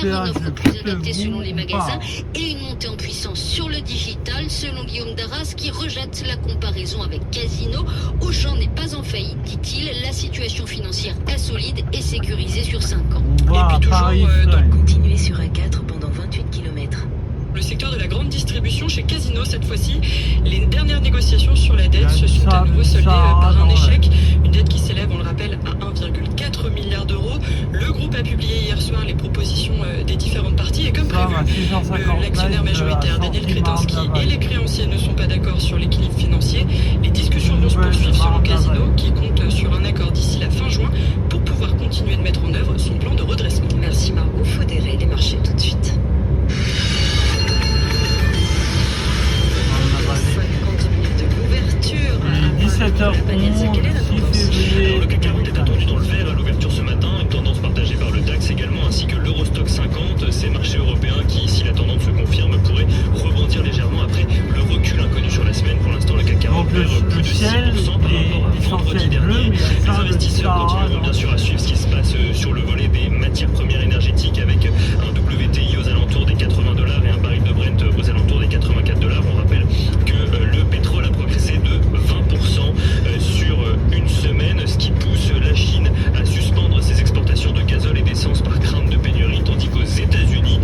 vers une offre plus adaptée selon les magasins et une montée en puissance sur le digital, selon Guillaume Darras, qui rejette la comparaison avec Casino. Auchan n'est pas en faillite, dit-il. La situation financière est solide et sécurisée sur 5 ans. Et puis toujours continuer sur A4 pendant 28 km. le secteur de la grande distribution chez Casino cette fois-ci. Les dernières négociations sur la dette se sont à nouveau soldées par un échec. Une dette qui s'élève, on le rappelle, à 1,4 milliard d'euros. Le groupe a publié hier soir les propositions des différentes parties et comme prévu, l'actionnaire majoritaire Daniel Kretinsky et les créanciers ne sont pas d'accord sur l'équilibre financier. Les discussions vont se poursuivre selon Casino qui compte sur un accord d'ici la fin juin pour pouvoir continuer de mettre en œuvre son plan de redressement. Merci Margot, Faudéré, les marchés tout de suite. 50 minutes de l'ouverture. 17h11, 6 février. Alors, le CAC 40 est attendu dans le vert à l'ouverture ce matin, une tendance partagée par le DAX également, ainsi que l'Eurostock 50. Ces marchés européens qui, si la tendance se confirme, pourraient rebondir légèrement après le recul inconnu sur la semaine. Pour l'instant, le CAC 40 perd plus de 6% par rapport à vendredi dernier. Les investisseurs continueront bien sûr à suivre ce qui se passe sur le volet des matières premières énergétiques avec un WTI aux alentours des $80 et un baril de Brent aux alentours des $84. On rappelle que le pétrole a progressé de 20% sur une semaine, ce qui pousse la Chine à suspendre ses exportations de gazole et d'essence par crainte de pénurie, tandis qu'aux États-Unis,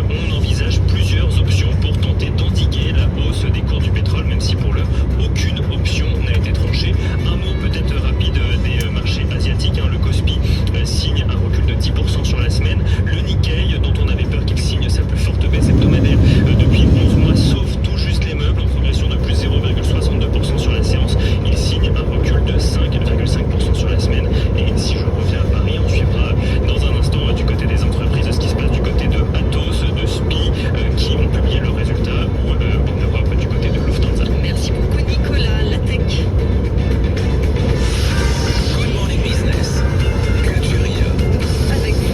on envisage plusieurs options pour tenter d'endiguer la hausse des cours du pétrole, même si pour l'heure, aucune option n'a été tranchée. Un mot peut-être rapide des marchés asiatiques. Le Kospi signe un recul de 10% sur la semaine. Le Nikkei, dont on avait peur qu'il signe sa plus forte baisse hebdomadaire depuis 11 mois, sauf tout juste les meubles, en progression de plus 0,62% sur la séance. Il signe un recul de 5,5% sur la semaine. Et si je reviens à Paris, on suivra dans un instant du côté des entreprises ce qui se passe du côté de Atos, de SPI, qui ont publié leurs résultats, ou en Europe du côté de Lufthansa. Merci beaucoup Nicolas, la tech. Good morning business. Avec vous,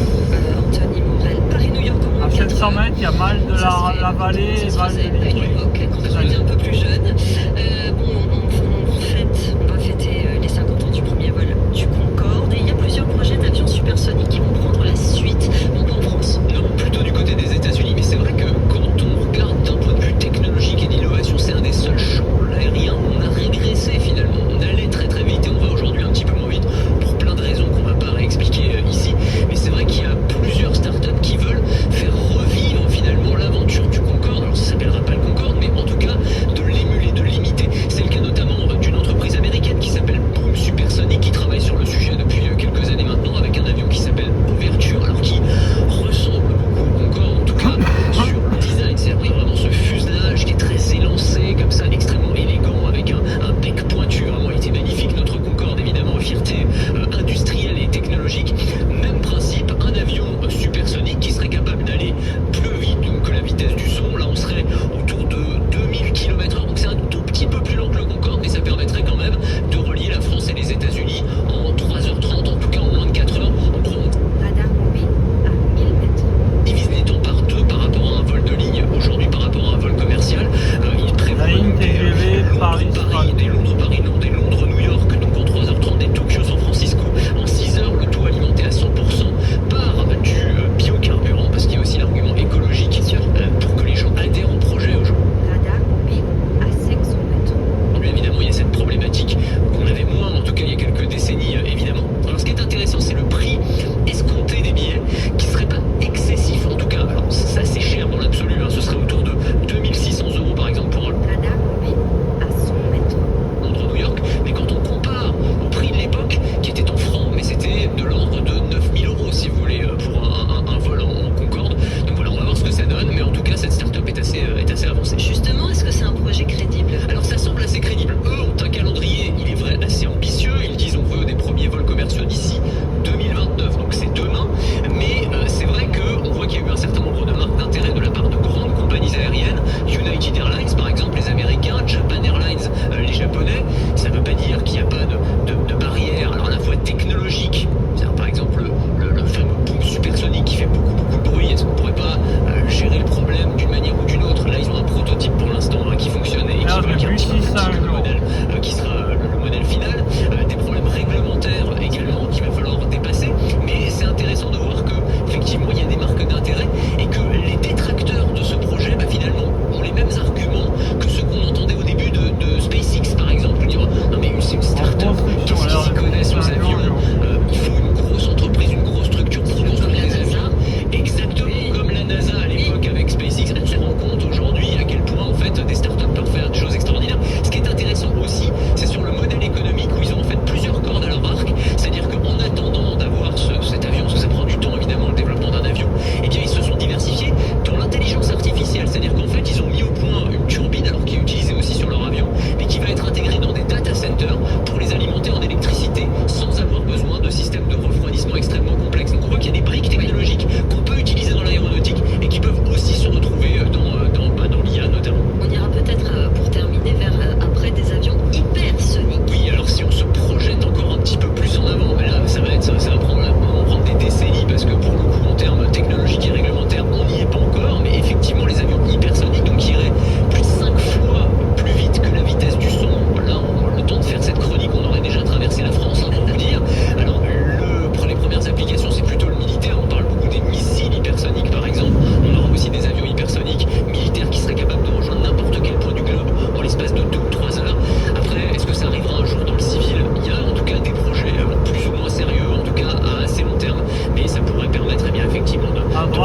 Anthony Morel, Paris-New York en À 700 mètres, il y a mal de la vallée et ça mal se de faisait à une époque, quand on était un peu plus jeune. On va fêter les 50 ans du premier vol du Concorde et il y a plusieurs projets d'avions supersoniques qui vont prendre la suite, non pas en France. Non, plutôt du côté des États-Unis. Mais c'est vrai que quand on regarde d'un point de vue technologique et d'innovation, c'est un des seuls champs, l'aérien, où on a régressé finalement. On allait très très vite et on va aujourd'hui un petit peu moins vite pour plein de raisons qu'on va pas réexpliquer ici. Mais c'est vrai qu'il y a plusieurs startups qui veulent faire revivre finalement l'aventure du Concorde. Alors ça s'appellera pas le Concorde, mais en tout cas de l'émuler, de l'imiter. C'est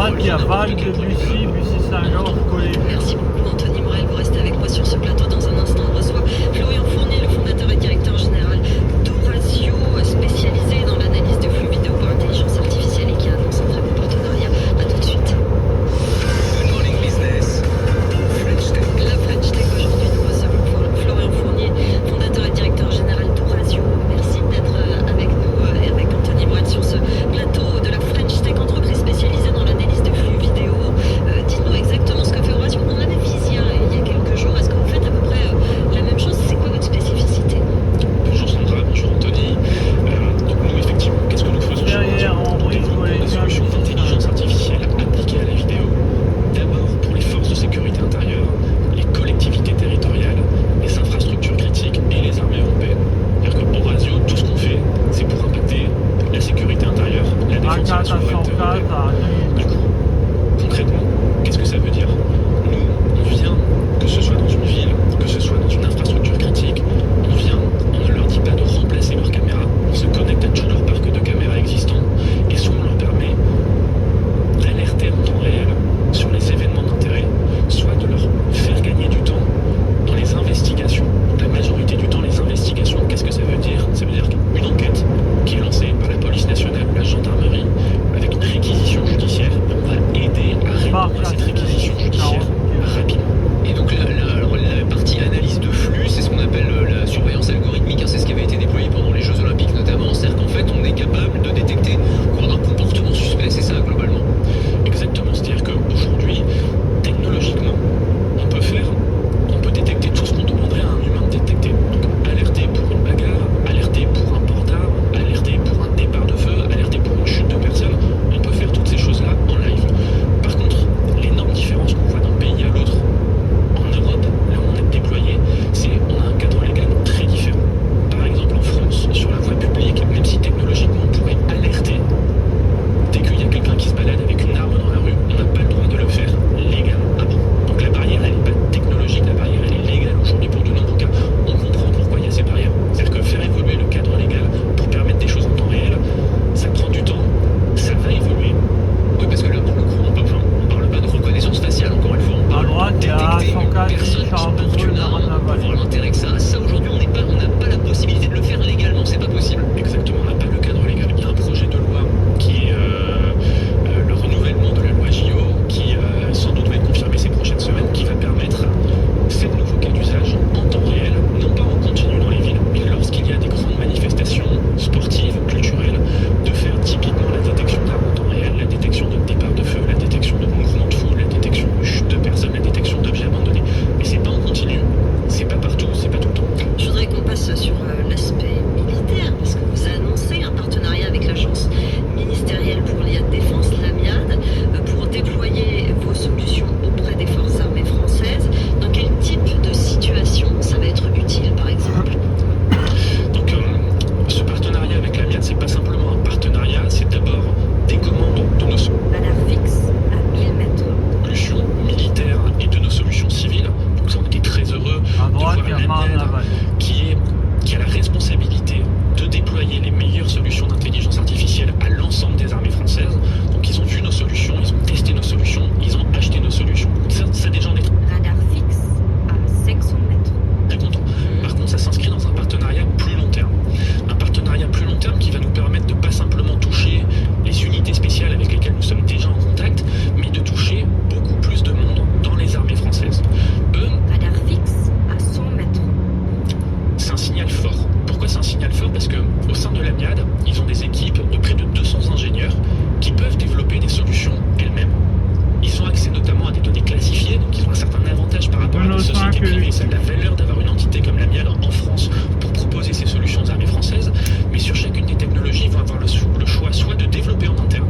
droite, il y a Val de Bussy, Bussy-Saint-Georges, collé. Merci beaucoup Anthony Morel, vous restez avec moi sur ce plateau. Dans un instant, on reçoit Florian Fournier, le fondateur et directeur général d'Orazio, spécialisé dans l'analyse de flux vidéo par intelligence artificielle et qui annonce un très bon partenariat. A tout de suite. Good morning business. French Tech. La French Tech, aujourd'hui, nous recevons Florian Fournier, fondateur et directeur général d'Orazio. Merci d'être avec nous et avec Anthony Morel sur ce plateau de la French Tech, entreprise spécialisée dans l'analyse de flux vidéo. Dites-nous exactement ce que fait Orazio. On avait Visia il y a quelques jours. Est-ce que vous faites à peu près la même chose? C'est quoi votre spécificité? Bonjour Sandra, bonjour Anthony. Donc nous effectivement, qu'est-ce que nous faisons chez Derrière, Orazio? Henri, Nous développons des solutions d'intelligence artificielle appliquées à la vidéo. D'abord pour les forces de sécurité intérieure, les collectivités territoriales, les infrastructures critiques et les armées européennes. C'est-à-dire que Orazio, tout ce qu'on fait, c'est pour impacter la sécurité intérieure, la défense et la A4 à souveraineté 104 européenne. à Du coup, concrètement, qu'est-ce que ça veut dire? Nous, on vient, que ce soit dans une ville, que ce soit dans une infrastructure critique, on vient, on ne leur dit pas de remplacer leurs caméras, on se connecte à tout leur parc de caméras existants, et soit on leur permet d'alerter en temps réel sur les événements d'intérêt, soit de leur faire gagner du temps dans les investigations. La majorité du temps, les investigations, qu'est-ce que ça veut dire? Ça veut dire qu'une enquête qui est lancée par la police nationale ou la gendarmerie avec une réquisition judiciaire, on va aider à répondre à cette réquisition judiciaire rapidement. Et donc alors, la partie analyse de flux, c'est ce qu'on appelle la surveillance algorithmique, hein, c'est ce qui avait été déployé pendant les Jeux Olympiques notamment. C'est-à-dire qu'en fait, on est capable de détecter un comportement suspect, c'est ça globalement. Exactement, c'est-à-dire qu'aujourd'hui, technologiquement, on peut détecter tout ce qu'on demanderait à un humain de détecter. Donc alerter pour une bagarre, alerter pour un port d'armes, alerter pour un départ de feu, alerter pour une chute de personnes, on peut faire toutes ces choses-là en live. Par contre, l'énorme différence qu'on voit d'un pays à l'autre, en Europe, là où on est déployé, c'est on a un cadre légal très différent. Par exemple en France, sur la voie publique, même si technologiquement on pourrait alerter, dès qu'il y a quelqu'un qui se balade avec une arme dans la rue, on n'a pas le droit de le faire légalement. Ah bon? Donc la barrière, elle n'est pas technologique, la barrière, elle est légale aujourd'hui pour de nombreux cas. On comprend pourquoi il y a ces barrières. C'est-à-dire que faire évoluer le cadre légal pour permettre des choses en temps réel, ça prend du temps, ça va évoluer. Oui, parce que là, pour le coup, on parle pas de reconnaissance faciale, encore une fois, on À parle droite, il y a détecter une 104 personne qui Charles de porte Gaulle une dans arme, la pour vallée. voir l'intérêt que ça a. Ça, aujourd'hui, on n'a pas la possibilité de le faire légalement, c'est pas possible. Exactement, on n'a pas le cadre légal. Il y a un projet de loi qui est le renouvellement de la loi JO, qui sans doute va être confirmé ces prochaines semaines, qui va permettre ces nouveaux cas d'usage en temps réel, non pas en continu dans les villes, mais lorsqu'il y a des grandes manifestations sportives, culturelles, de faire typiquement la détection d'armes en temps réel, la détection de départ de feu, la détection de mouvements de foule, la détection de chute de personnes, la détection d'objets abandonnés. Mais c'est pas en continu, c'est pas partout, c'est pas tout le temps. Je voudrais qu'on passe sur l'aspect militaire, parce que vous annoncez un partenariat avec l'agence ministérielle pour la défense, l'AMIAD, pour déployer vos solutions auprès des forces armées françaises. Dans quel type de situation ça va être utile, par exemple? Donc ce partenariat avec l'AMIAD, c'est pas simplement un partenariat, c'est d'abord des commandes de nos Radar fixe à 1000 mètres. solutions militaires et de nos solutions civiles. Donc ça, on était très heureux À de droite, voir il y a Marne la l'AMIAD vallée. qui a la responsabilité de déployer les meilleures solutions d'intelligence artificielle à l'ensemble des armées françaises. Donc ils ont vu nos solutions, ils ont testé nos solutions, ils ont acheté nos solutions. Ça déjà on est Radar fixe à 500 mètres. très content. Par contre, ça s'inscrit dans un partenariat plus long terme. Un partenariat plus long terme qui va nous permettre de pas simplement toucher les unités spéciales avec lesquelles nous sommes déjà en contact, mais de toucher beaucoup plus de monde dans les armées françaises. Eux, Radar fixe à 100 mètres. c'est un signal fort. Pourquoi c'est un signal fort? Parce que au sein de l'AMIAD, ils ont des équipes de près de 200 ingénieurs qui peuvent développer des solutions elles-mêmes. Ils ont accès notamment à des données classifiées, donc ils ont un certain avantage par rapport à des sociétés privées. C'est de la valeur d'avoir une entité comme l'AMIAD en France pour proposer ces solutions aux armées françaises. Mais sur chacune des technologies, ils vont avoir le choix soit de développer en interne,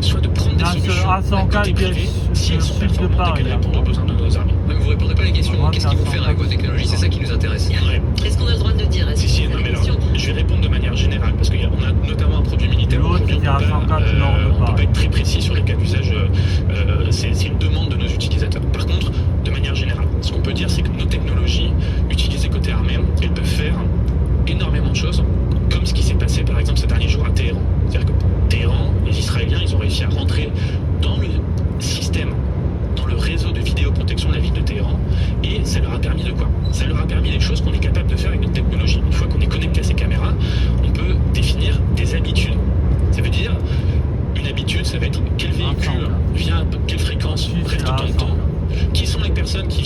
soit de prendre des solutions à 104 côté privé, si elles sont sud de performantes et Paris, qu'elles répondent aux besoins de nos armées. Mais vous répondez pas à la question, Moi, qu'est-ce qu'ils vont faire avec vos technologies? C'est ça qui nous intéresse. Ouais. Est-ce qu'on a le droit de le dire? Est-ce Si, que si, c'est non, la mais alors, question? je vais répondre de manière générale, parce qu'on a notamment un produit militaire. L'autre, Aujourd'hui, il y a on peut pas, 104 nord de on peut Paris. pas être très précis sur les cas d'usage, c'est une demande de nos utilisateurs. Par contre, de manière générale, ce qu'on peut dire, c'est que nos technologies, utilisées côté armée, elles peuvent faire énormément de choses, comme ce qui s'est passé par exemple ces derniers jours à Téhéran. C'est-à-dire que Téhéran, les Israéliens, ils ont réussi à rentrer dans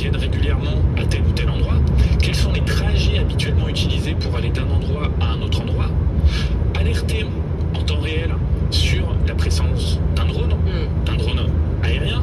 viennent régulièrement à tel ou tel endroit? Quels sont les trajets habituellement utilisés pour aller d'un endroit à un autre endroit? Alerter en temps réel sur la présence d'un drone aérien,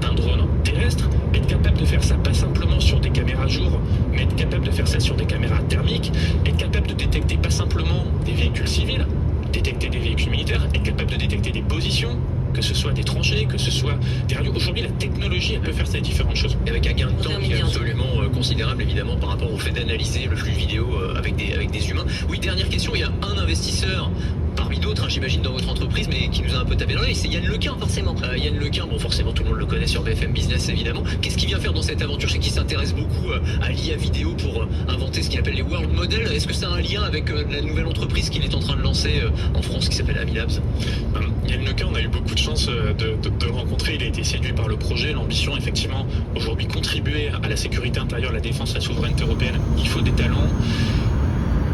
d'un drone terrestre, être capable de faire ça pas simplement sur des caméras jour, mais être capable de faire ça sur des caméras thermiques, être capable de détecter pas simplement des véhicules civils, détecter des véhicules militaires, être capable de détecter des positions, que ce soit des tranchées, que ce soit des radios. Aujourd'hui, la technologie, elle peut faire ces différentes choses. Avec un gain de temps qui est absolument considérable, évidemment, par rapport au fait d'analyser le flux vidéo avec des humains. Oui, dernière question, il y a un investisseur parmi d'autres, j'imagine, dans votre entreprise, mais qui nous a un peu tapé dans l'œil, c'est Yann Lequin, forcément. Yann Lequin, bon, forcément, tout le monde le connaît sur BFM Business, évidemment. Qu'est-ce qu'il vient faire dans cette aventure? Je sais qu'il s'intéresse beaucoup à l'IA vidéo pour inventer ce qu'il appelle les world models. Est-ce que ça a un lien avec la nouvelle entreprise qu'il est en train de lancer en France, qui s'appelle Amilabs? Yann Lequin, on a eu beaucoup de chance de le rencontrer. Il a été séduit par le projet, l'ambition, effectivement, aujourd'hui, contribuer à la sécurité intérieure, la défense, la souveraineté européenne. Il faut des talents.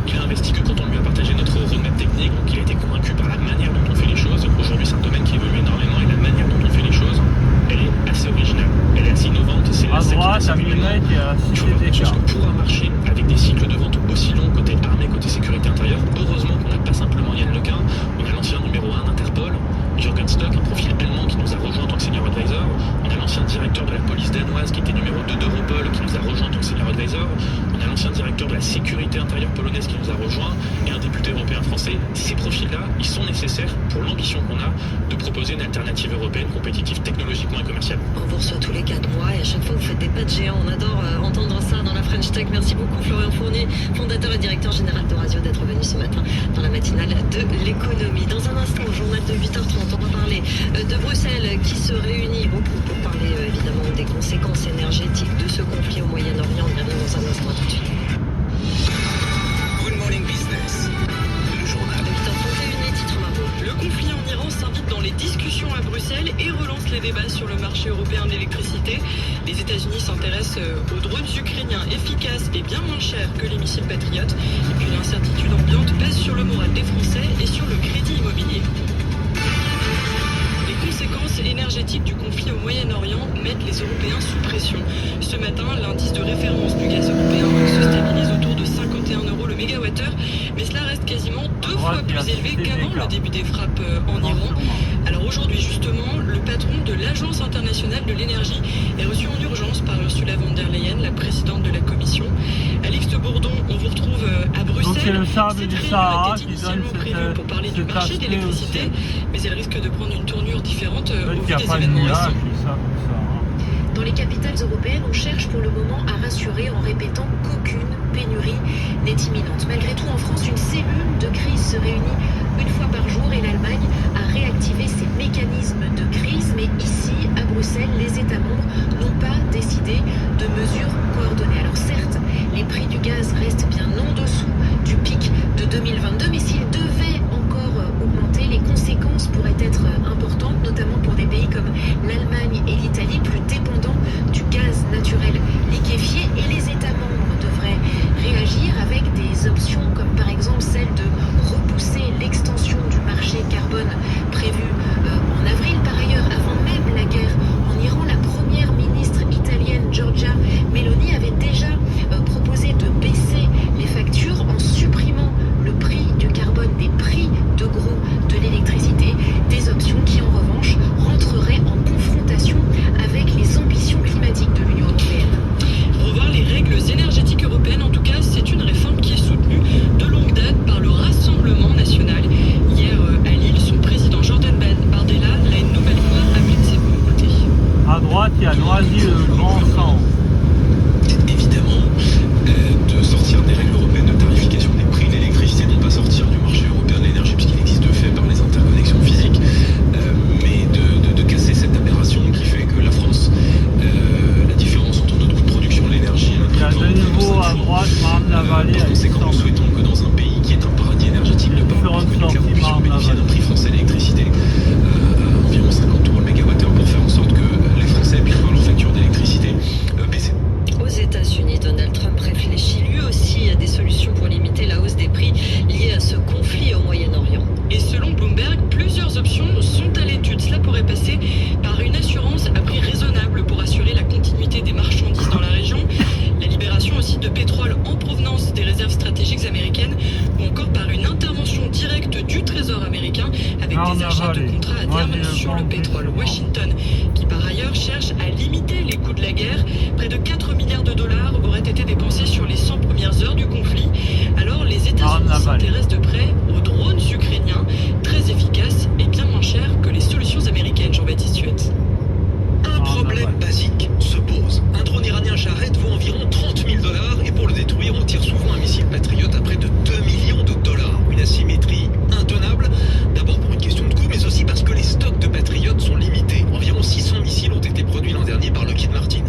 Il a investi que quand on lui a partagé notre roadmap technique, donc il a été convaincu par la manière dont on fait les choses. Aujourd'hui, c'est un domaine qui évolue énormément et la manière dont on fait les choses, elle est assez originale, elle est assez innovante. C'est à droite, à millimètre, il y a la cité des choses que pour un marché avec des cycles de vente aussi longs côté armée, côté sécurité intérieure, heureusement qu'on n'a pas simplement Yann Lequin, on a l'ancien numéro 1 d'Interpol, Jürgen Stock, un profil allemand qui nous a rejoint en tant que senior advisor. On a l'ancien directeur de la police danoise qui était numéro 2 d'Europol qui nous a rejoint en tant que senior advisor. On a l'ancien directeur de la sécurité intérieure polonaise qui nous a rejoint et un député européen français. Ces profils-là, ils sont nécessaires pour l'ambition qu'on a de proposer une alternative européenne compétitive technologiquement et commercialement. On vous reçoit tous les 4 mois et à chaque fois vous faites des pas de géant. On adore entendre ça dans la French Tech. Merci beaucoup Florian Fournier, fondateur et directeur général d'Eurasio, d'être venu ce matin dans la matinale de l'économie. Dans un instant, au journal de 8h30, on va parler de Bruxelles qui se réunit beaucoup pour parler évidemment des conséquences énergétiques de ce conflit au Moyen-Orient. On y revient dans un instant, tout de suite. Good Morning Business, le journal. 8h31, les titres Margot. Le conflit en Iran s'invite dans les discussions à Bruxelles et relance les débats sur le marché européen de l'électricité. Les États-Unis s'intéressent aux drones ukrainiens efficaces et bien moins chers que les missiles Patriot. Et puis l'incertitude ambiante pèse sur le moral des Français et sur le crédit immobilier. Les conséquences énergétiques du conflit au Moyen-Orient mettent les Européens sous pression. Ce matin, l'indice de référence du gaz européen se stabilise autour de 51 € le mégawattheure, mais cela reste quasiment 2 fois plus élevé qu'avant le début des frappes en Iran. Alors aujourd'hui, justement, le patron de l'Agence internationale de l'énergie est reçu en urgence par Ursula von der Leyen, la présidente de la Commission. Alix de Bourdon, on vous retrouve à Bruxelles. Donc c'est le sable du Sahara était qui donne initialement prévue pour parler du marché de l'électricité, mais elle risque de prendre une tournure différente au vu des événements récents. Dans les capitales européennes, on cherche pour le moment à rassurer en répétant qu'aucune pénurie n'est imminente. Malgré tout, en France, une cellule de crise se réunit une fois par jour et l'Allemagne a réactivé ses mécanismes de crise. Mais ici, à Bruxelles, les États membres n'ont pas décidé de mesures coordonnées. Alors certes, les prix du gaz restent bien en dessous du pic de 2022, mais s'ils devaient encore augmenter, les conséquences pourraient être importantes, notamment pour des pays comme l'Allemagne et l'Italie, plus dépendants du gaz naturel liquéfié. Et les États membres devraient réagir avec des options comme par exemple celle de repousser l'extension du marché carbone prévue en avril. Par ailleurs, avant même la guerre en Iran, la première ministre italienne Giorgia Meloni avait déjà proposé de baisser les factures en supprimant le prix du carbone des prix de gros de l'électricité, des options qui en revanche rentreraient en confrontation avec les ambitions climatiques de l'Union européenne. Revoir les règles énergétiques européennes, en tout cas, c'est une réforme qui est soutenue de longue date par le Rassemblement national. Hier, à Lille, son président Jordan Bardella l'a une nouvelle fois appelé de ses côtés. À droite, il y a Noisy, le grand sang. Évidemment, de sortir des règles européennes de tarification des prix de l'électricité, non pas sortir du marché européen de l'énergie, puisqu'il existe de fait par les interconnexions physiques, mais de casser cette aberration qui fait que la France, la différence entre notre coût de production de l'énergie et notre Il y a de nouveau à droite, Marne la Vallée. Par conséquent, nous souhaitons que dans un pays qui est un paradis énergétique, le Parlement puisse bénéficier d'un prix français d'électricité à environ 50 € le mégawattheure pour faire en sorte que les Français puissent voir leur facture d'électricité l'après-guerre. Près de 4 milliards de dollars auraient été dépensés sur les 100 premières heures du conflit. Alors les États-Unis s'intéressent de près aux drones ukrainiens, très efficaces et bien moins chers que les solutions américaines. Jean-Baptiste Huette. Un problème basique se pose. Un drone iranien Shahed vaut environ 30 000 $ et pour le détruire, on tire souvent un missile Patriot à près de 2 millions de dollars. Une asymétrie intenable, d'abord pour une question de coût, mais aussi parce que les stocks de Patriot sont limités. Environ 600 missiles ont été produits l'an dernier par Lockheed Martin.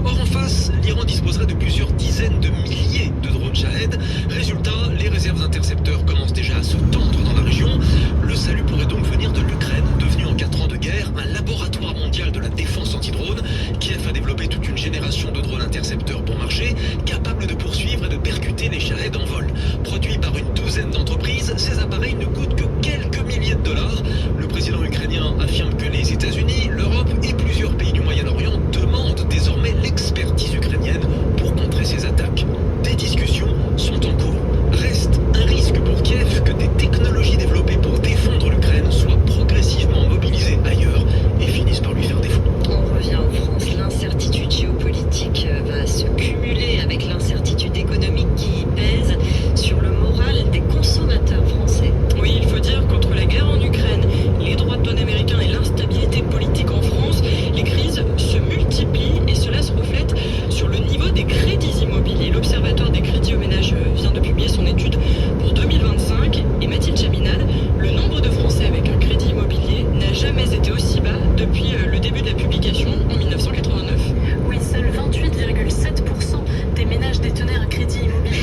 Or en face, l'Iran disposerait de plusieurs dizaines de milliers de drones Shahed. Résultat, les réserves intercepteurs commencent déjà à se tendre dans la région. Le salut pourrait donc venir de l'Ukraine, devenue en 4 ans de guerre un laboratoire mondial de la défense anti-drone. Kiev a développé toute une génération de drones intercepteurs bon marché, capables de poursuivre et de percuter les Shahed en vol. Produits par une douzaine d'entreprises, ces appareils ne coûtent que quelques milliers de dollars. Le président ukrainien affirme que les États-Unis, l'Europe et plusieurs pays du Moyen-Orient demandent désormais l'expertise ukrainienne pour contrer ces attaques. Des discussions sont en cours. Reste un risque pour Kiev que des technologies développées pour défendre l'Ukraine soient progressivement mobilisées ailleurs et finissent par lui faire défaut. On revient en France. L'incertitude géopolitique va se cumuler avec l'incertitude économique qui pèse sur le moral des consommateurs français. Oui, il faut dire qu'entre la guerre en Ukraine, les droits de douane américains et l'instabilité politique en France, les crises se multiplient et cela se reflète sur le niveau des crédits immobiliers. L'Observatoire des crédits aux ménages vient de publier son étude pour 2025 et Mathilde Chaminade, le nombre de Français avec un crédit immobilier n'a jamais été aussi bas depuis le début de la publication en 1989. Oui, seuls 28,7% des ménages détenaient un crédit immobilier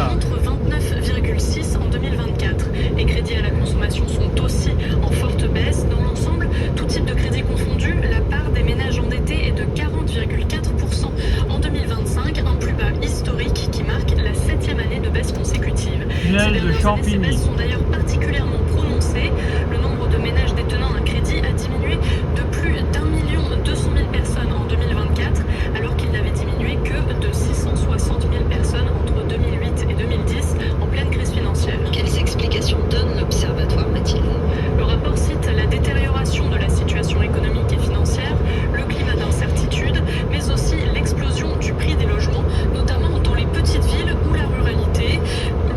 contre 29,6% en 2024. Les crédits à la consommation sont aussi en forte baisse. Dans l'ensemble, tout type de crédit confondu, la part des ménages endettés est de 40,4% en 2025, un plus bas historique qui marque la 7e année de baisse consécutive. Ces dernières années, ces baisses sont d'ailleurs particulièrement prononcées. Le nombre de ménages détenant un crédit a diminué de plus d'1 200 000 personnes en 2024, alors qu'il n'avait diminué que de 660 000 personnes entre 2008 et 2010 en pleine crise financière. Quelles explications donne l'Observatoire, Mathilde? Le rapport cite la détérioration de la situation économique et financière, le climat d'incertitude, mais aussi l'explosion du prix des logements, notamment dans les petites villes ou la ruralité.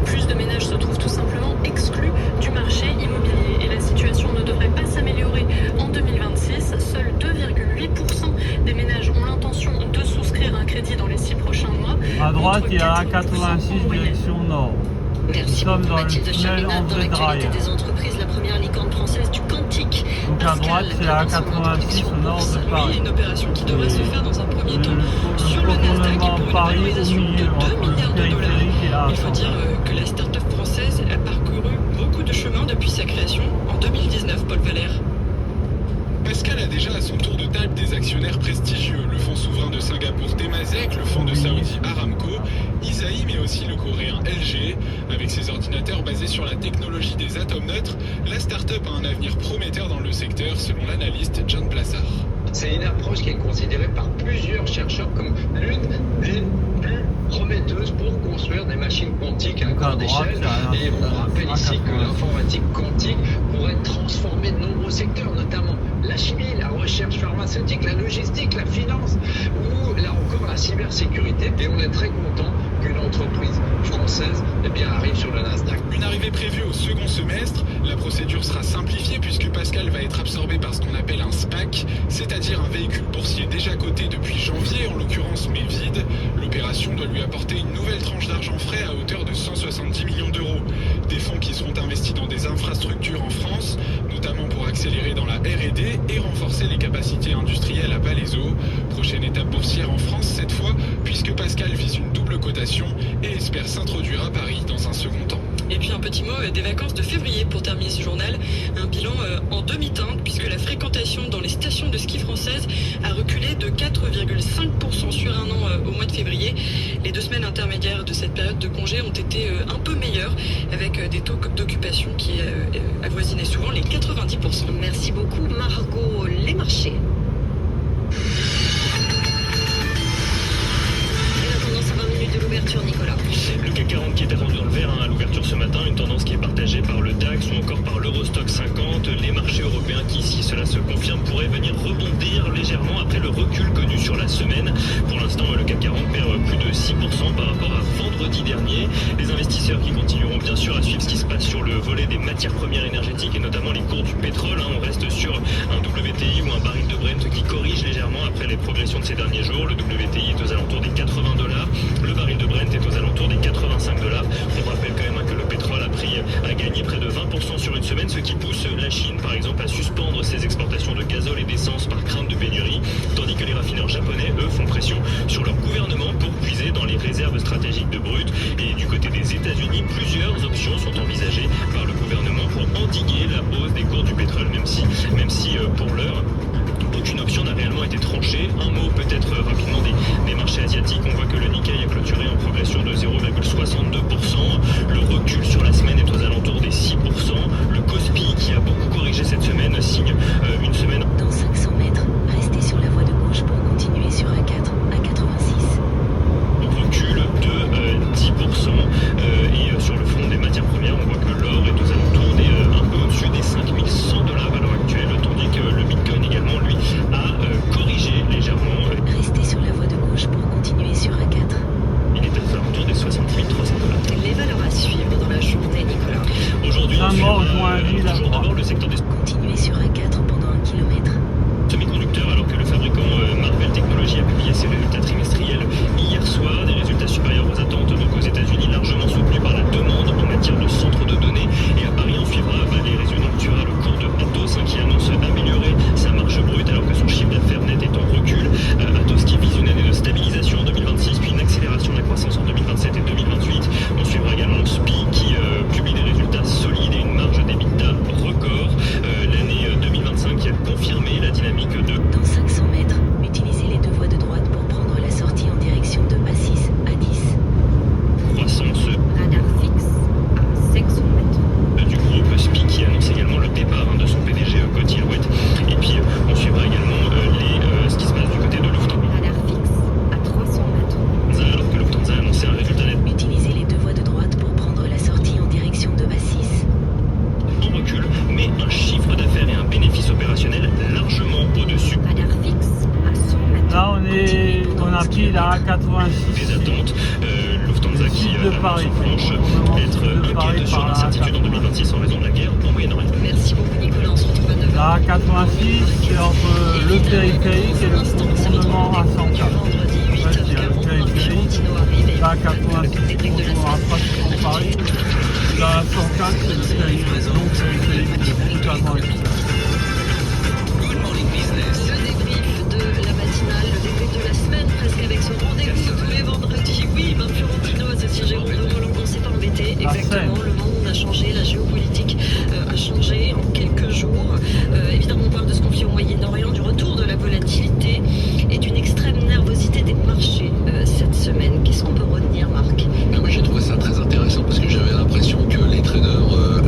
Plus de ménages se trouvent tout simplement exclus du marché immobilier et la situation ne devrait pas s'améliorer en 2026. Seuls 2,8% des ménages ont l'intention de souscrire un crédit dans les 6 prochains mois. À droite, il y a A86 direction nord. Merci Nous sommes beaucoup, dans le Mathilde tunnel Chaminade. Dans entre l'actualité Draille. des entreprises, la première licorne française du quantique. Donc à droite, c'est A86 au nord de Oui, Paris. une opération qui devrait se faire dans un premier temps Le sur le Nasdaq contournement pour une Paris au valorisation de milieu, 2 entre le milliards de dollars. périphérique et la Il faut dire que la start-up française a parcouru beaucoup de chemin depuis sa création en 2019, Paul Valère. Pascal a déjà à son tour de table des actionnaires prestigieux, le fonds souverain de Singapour Temasek, le fonds de Saoudi Aramco, Isaï, mais aussi le coréen LG. Avec ses ordinateurs basés sur la technologie des atomes neutres, la start-up a un avenir prometteur dans le secteur, selon l'analyste John Plassard. C'est une approche qui est considérée par plusieurs chercheurs comme l'une des plus prometteuses pour construire des machines quantiques à grande échelle. Et on rappelle ici que l'informatique quantique pourrait transformer de nombreux secteurs, notamment la chimie, la recherche pharmaceutique, la logistique, la finance ou là encore la cybersécurité. Et on est très content qu'une entreprise française arrive sur le Nasdaq. Une arrivée prévue au second semestre. La procédure sera simplifiée puisque Pascal va être absorbé par ce qu'on appelle un SPAC, c'est-à-dire un véhicule boursier déjà coté depuis janvier, en l'occurrence mais vide. L'opération doit lui apporter une nouvelle tranche d'argent frais à hauteur de 170 millions d'euros. Des fonds qui seront investis dans des infrastructures en France, notamment pour accélérer dans la R&D et renforcer les capacités industrielles à Palaiseau. Prochaine étape boursière en France cette fois, puisque Pascal vise une double cotation et espère s'introduire à Paris dans un second temps. Et puis un petit mot des vacances de février pour terminer ce journal. Un bilan en demi-teinte puisque la fréquentation dans les stations de ski françaises a reculé de 4,5% sur un an au mois de février. Les 2 semaines intermédiaires de cette période de congé ont été un peu meilleures avec des taux d'occupation qui avoisinaient souvent les 90%. Merci beaucoup Margot Lesmarchés. Et la tendance à 20 minutes de l'ouverture, Nicolas. Le CAC 40 qui était rendu dans le vert à l'ouverture ce matin, une tendance qui est partagée par le DAX ou encore par l'Eurostock 50. Les marchés européens qui, si cela se confirme, pourraient venir rebondir légèrement après le recul connu sur la semaine. semaine. Pour l'instant, le CAC 40 perd plus de 6% par rapport à vendredi dernier. Les investisseurs qui continueront bien sûr à suivre ce qui se passe sur le volet des matières premières énergétiques et notamment les cours du pétrole. On reste sur un WTI ou un baril de Brent qui corrige légèrement après les progressions de ces derniers jours. Le WTI est aux alentours des $80. Le baril de Brent est aux alentours des $85. On rappelle quand même que le pétrole a gagné près de 20% sur une semaine, ce qui pousse la Chine par exemple à suspendre ses exportations de gazole et d'essence par crainte de pénurie, tandis que les raffineurs japonais, eux, font pression sur leur gouvernement pour puiser dans les réserves stratégiques de brut. Et du côté des États-Unis, plusieurs options sont envisagées par le gouvernement pour endiguer la hausse des cours du pétrole, même si pour l'heure, aucune option n'a réellement été tranchée. Un mot peut-être rapidement des marchés asiatiques. On voit que le Nikkei a clôturé en progression de 0,62%. Le recul sur la semaine est aux alentours des 6%. Le Kospi, qui a beaucoup corrigé cette semaine, signe une semaine. Dans 500 mètres, restez sur la voie de gauche pour continuer sur A4 à 86. On recule de 10%. Et sur le front des matières premières, on voit que l'or est aux alentours un peu au-dessus des $5100 à l'heure actuelle, tandis que le Bitcoin également, lui, a corrigé légèrement. Restez sur la voie de gauche pour continuer sur A4. Il est aux alentours des $68 300. Les valeurs à suivre dans la journée, Nicolas. Aujourd'hui, on suit toujours d'abord le secteur des Continuez sur A4 pendant 1 kilomètre. semi-conducteurs, alors que le fabricant Marvell Technologies a publié ses résultats trimestriels hier soir, des résultats supérieurs aux attentes donc aux États-Unis, largement soutenus par la demande en matière de centres de données. Et à Paris, on suivra les résultats. Tu verras le cours de Atos qui annonce améliorer sa marge brute alors que son chiffre d'affaires net est en recul. Atos qui vise une année de stabilisation en 2026, puis une accélération de la croissance en 2027 et 2028. On suivra également SPI qui publie des résultats solides et une marge d'EBITDA record. L'année 2025 qui a confirmé la dynamique de... Dans 500 mètres, utilisez les deux voies de droite pour prendre la sortie en direction de A6 à 10. croissance Radar fixe à 500 mètres. du groupe SPI qui annonce également le départ de son PDG Gauthier Louette. Et puis on suivra également ce qui se passe du côté de Lufthansa. Radar fixe à 300 mètres. Alors que Lufthansa a annoncé un résultat net Utilisez les deux voies de droite pour prendre la sortie en direction de A6. en recul, mais un chiffre d'affaires et un bénéfice opérationnel largement au-dessus Radar fixe à 100 mètres. Là, on a pris la 86. des attentes. Lufthansa qui annonce en planche être inquiète sur l'incertitude en 2026 en raison de la guerre en Moyen-Orient. Merci beaucoup, Nicolas. On se retrouve à 9h. La 86, c'est entre le périphérique et le contournement à 104. Vendredi, 8h40, Fiorentino arrive et La 86, rubrique de la contournement à semaine. pratiquement Paris. La 104, c'est le périphérique, donc périphérique de totalement Good Morning Business. Le débrief de la matinale, le débrief de la semaine, presque avec ce rendez-vous tous les vendredis. Oui, Fiorentino, associé Jérôme de Roland, on s'est embêté. Exactement, le monde a changé, la géopolitique a changé en quelques jours. Évidemment, on parle de ce conflit au Moyen-Orient, du retour de la volatilité et d'une extrême nervosité des marchés cette semaine. Qu'est-ce qu'on peut retenir, Marc? Moi, j'ai trouvé ça très intéressant parce que j'avais l'impression que les traders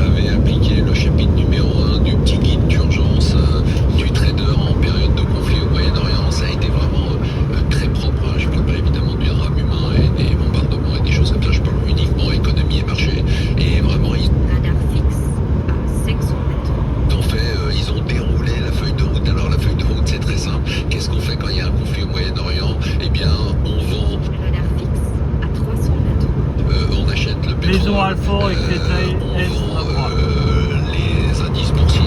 avaient appliqué le chapitre numéro 1 du petit guide d'urgence du trader en période de conflit au Moyen-Orient. Ça a été vraiment très propre. Je ne parle pas évidemment du drame humain et des bombardements et des choses comme ça. Je parle uniquement économie et marché. Et vraiment, Radar fixe à 500 mètres. en fait, ils ont déroulé la feuille de route. Alors la feuille de route, c'est très simple. Qu'est-ce qu'on fait quand il y a un conflit au Moyen-Orient? Eh bien, on vend, Radar fixe à 300 mètres. on achète le pétrole. Maison Alfort et Créteil, on Est, vend à droite. les indices boursiers,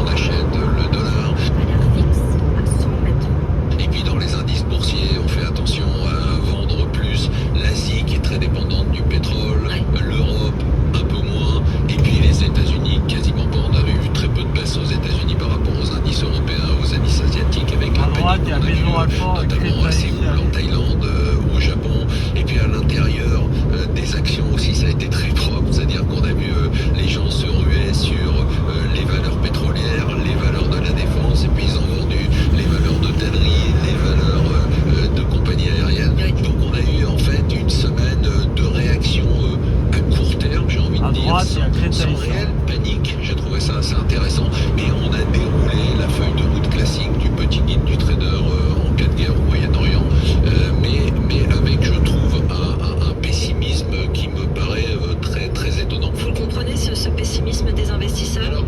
on achète le dollar. Radar fixe à 100 mètres. Et puis dans les indices boursiers, on fait attention à vendre plus l'Asie qui est très dépendante du pétrole, l'Europe un peu moins, et puis les États-Unis quasiment pas. On avait eu très peu de baisse aux États-Unis par rapport aux indices européens, aux indices asiatiques avec la À droite, panique il y a qu'on a Maison eu, Alfort et notamment à Créteil. Séoul, en Thaïlande, au Japon, et puis à l'intérieur des actions aussi, ça a été très propre, c'est-à-dire qu'on a vu les gens se ruer sur les valeurs pétrolières, les valeurs de la défense, et puis ils ont vendu les valeurs d'hôtellerie, les valeurs de compagnies aériennes. Donc on a eu en fait une semaine de réaction à court terme, j'ai envie À de dire, droite, il y a Créteil. sans réelle panique. J'ai trouvé ça assez intéressant, mais on a déroulé la feuille de route classique du petit guide du trader en cas de guerre au Moyen-Orient, mais avec, je trouve, un pessimisme qui me paraît très très étonnant. Vous comprenez ce pessimisme des investisseurs? Alors,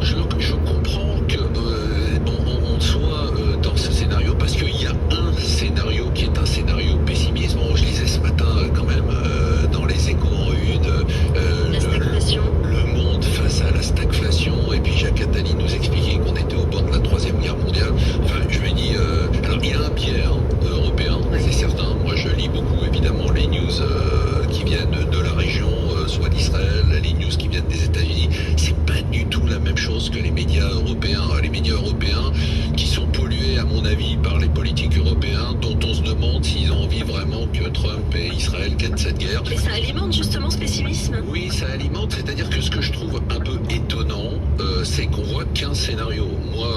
mon avis, par les politiques européens, dont on se demande s'ils ont envie vraiment que Trump et Israël gagnent cette guerre. Et ça alimente justement ce pessimisme. Oui, ça alimente, c'est-à-dire que ce que je trouve un peu étonnant, c'est qu'on voit qu'un scénario. Moi,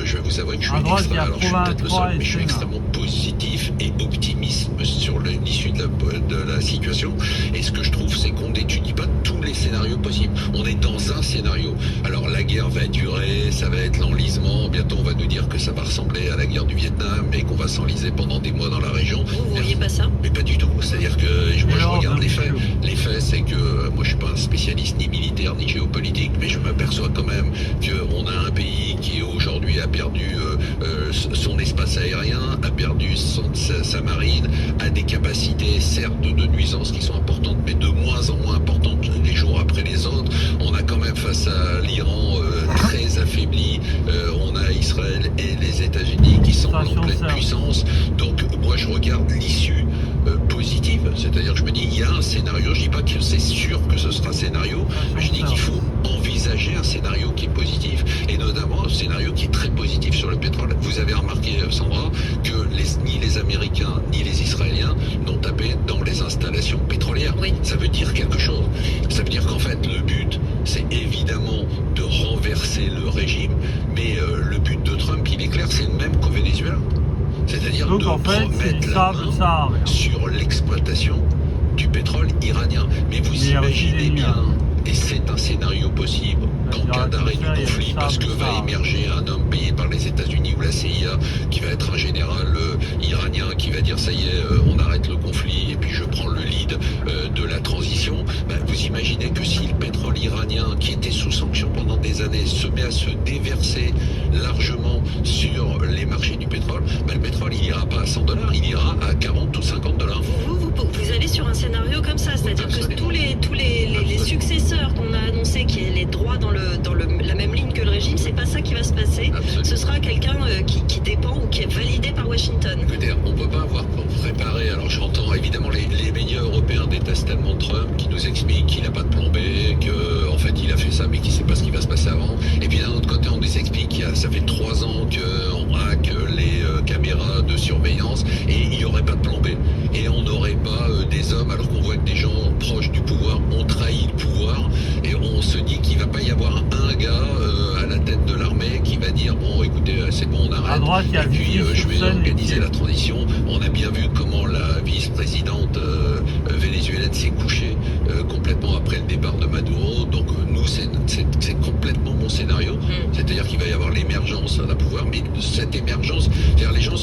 je vais vous avouer que je suis alors je suis peut-être le seul, mais je suis extrêmement positif et optimiste sur l'issue de la situation. Et ce que je trouve, c'est qu'on n'étudie pas tous les scénarios possibles. On est dans un scénario. Alors la guerre va durer, ça va être l'enlisement. Bientôt, on va nous dire que ça va ressembler à la guerre du Vietnam et qu'on va s'enliser pendant des mois dans la région. Vous voyez pas ça? Mais pas du tout. C'est-à-dire que moi, je regarde les faits. Les faits, c'est que moi, je suis pas un spécialiste ni militaire ni géopolitique, mais je m'aperçois quand même qu'on a un pays qui aujourd'hui a perdu son espace aérien, a perdu sa marine, a des capacités certes de nuisance qui sont importantes, mais de moins en moins importantes les jours après les autres. On a quand même face à l'Iran très affaibli, on a Israël et les États-Unis qui sont en pleine puissance. Donc moi je regarde l'issue positive, c'est-à-dire que je me dis il y a un scénario, je dis pas que c'est sûr que ce sera un scénario, mais je dis qu'il faut envisager un scénario qui est positif, et notamment un scénario qui est très positif sur le pétrole. Vous avez remarqué, Sandra, que ni les Américains ni les Israéliens n'ont tapé dans les installations pétrolières. Oui. Ça veut dire quelque chose. Ça veut dire qu'en fait, le but, c'est évidemment de renverser le régime, mais le but de Trump, il est clair, c'est le même qu'au Venezuela. C'est-à-dire de remettre la main sur l'exploitation du pétrole iranien. Mais vous imaginez bien, et c'est un scénario possible, qu'en cas d'arrêt du conflit, parce que va émerger un homme payé par les États-Unis ou la CIA, qui va être un général iranien, qui va dire ça y est, on arrête le conflit et puis je prends le lead de la transition. Vous imaginez que si le pétrole iranien, qui était sous sanction pendant des années, se met à se déverser largement sur les marchés du pétrole, le pétrole il ira pas à $100, il ira à 40 ou $50. Vous allez sur un scénario comme ça, c'est-à-dire que tous les successeurs qu'on a annoncé qui aient les droits dans la même ligne que le régime, c'est pas ça qui va se passer. Absolument. Ce sera quelqu'un qui dépend ou qui est validé par Washington. Écoutez, on peut pas avoir préparé. Alors j'entends évidemment les médias européens détestent tellement Trump, qui nous explique qu'il n'a pas de plan B, que en fait il a fait ça mais qu'il sait pas ce qui va se passer avant. Et puis d'un autre côté on nous explique que ça fait 3 ans qu'on hack les caméras de surveillance et il n'y aurait pas de plan B. Et on n'aurait pas des hommes, alors qu'on voit que des gens proches du pouvoir ont trahi le pouvoir, et on se dit qu'il va pas y avoir un gars à la tête de l'armée qui va dire bon écoutez c'est bon on arrête et puis je vais organiser la transition. On a bien vu comment la vice-présidente vénézuélienne s'est couchée complètement après le départ de Maduro. Donc nous c'est complètement mon scénario, c'est-à-dire qu'il va y avoir l'émergence d'un pouvoir, mais cette émergence, c'est-à-dire les gens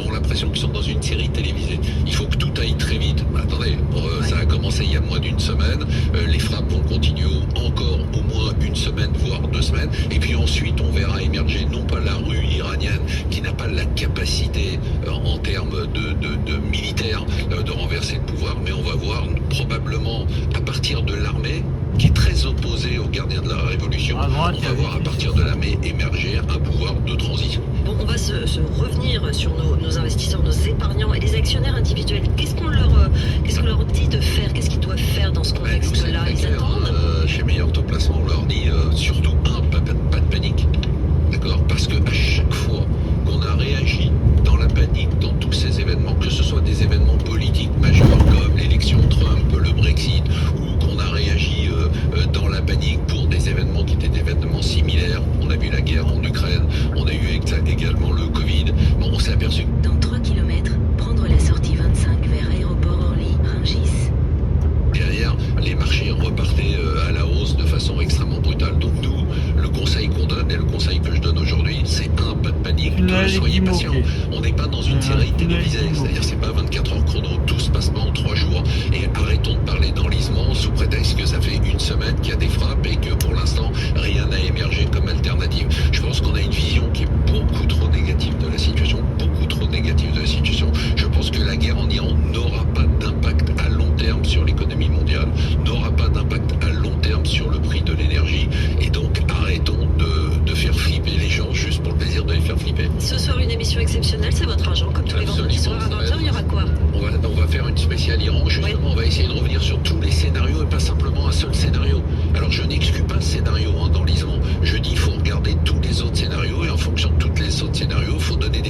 ont l'impression qu'ils sont dans une série télévisée. Il faut que tout aille très vite. Attendez, ça a commencé il y a moins d'une semaine, les frappes vont continuer encore au moins une semaine, voire 2 semaines, et puis ensuite on verra émerger non pas la rue iranienne qui n'a pas la capacité en termes de militaire de renverser le pouvoir, mais on va voir probablement à partir de l'armée qui est très opposée aux gardiens de la révolution, on va voir à partir de l'armée émerger un pouvoir de transition. Bon, on va se revenir sur nos investisseurs, nos épargnants et les actionnaires individuels. Qu'est-ce qu'on leur dit de faire? Qu'est-ce qu'ils doivent faire dans ce contexte-là? Ils attendent. Chez Meilleur Taux Placement, on leur dit surtout pas de panique. D'accord? Parce que à chaque fois qu'on a réagi dans la panique, dans tous ces événements, que ce soit des événements politiques majeurs comme l'élection Trump, le Brexit, ou qu'on a réagi dans la panique pour des événements qui étaient des événements similaires, on a vu la guerre en Ukraine, on a eu également le Covid, bon, on s'est aperçu. Dans 3 km, prendre la sortie 25 vers aéroport Orly-Rungis. Derrière, les marchés repartaient à la hausse de façon extrêmement brutale. Donc nous, le conseil qu'on donne et le conseil que je donne aujourd'hui, c'est pas de panique, soyez patients. On n'est pas dans une série télévisée, c'est-à-dire c'est pas 24 heures chrono, tout se passe pas en 3 jours, et arrêtons de parler d'enlisement sous prétexte que ça fait une semaine qu'il y a des frappes et que pour l'instant rien n'a émergé comme alternative. Je pense qu'on a une vision qui est beaucoup trop négative de la situation, Je pense que la guerre en Iran n'aura pas d'impact à long terme sur l'économie mondiale, n'aura pas d'impact à long terme sur le prix de l'énergie, et donc arrêtons de faire flipper les gens juste pour le plaisir de les faire flipper. Ce soir, une émission exceptionnelle, c'est votre argent, comme tous les vendredis soirs à 20h, il y aura quoi? On va faire une spéciale Iran, justement, oui. On va essayer de revenir sur tous les scénarios et pas simplement un seul scénario. Alors je n'exclus pas le scénario d'enlisement, je dis il faut regarder tous les autres scénarios, et en fonction de tous les autres scénarios, il faut donner des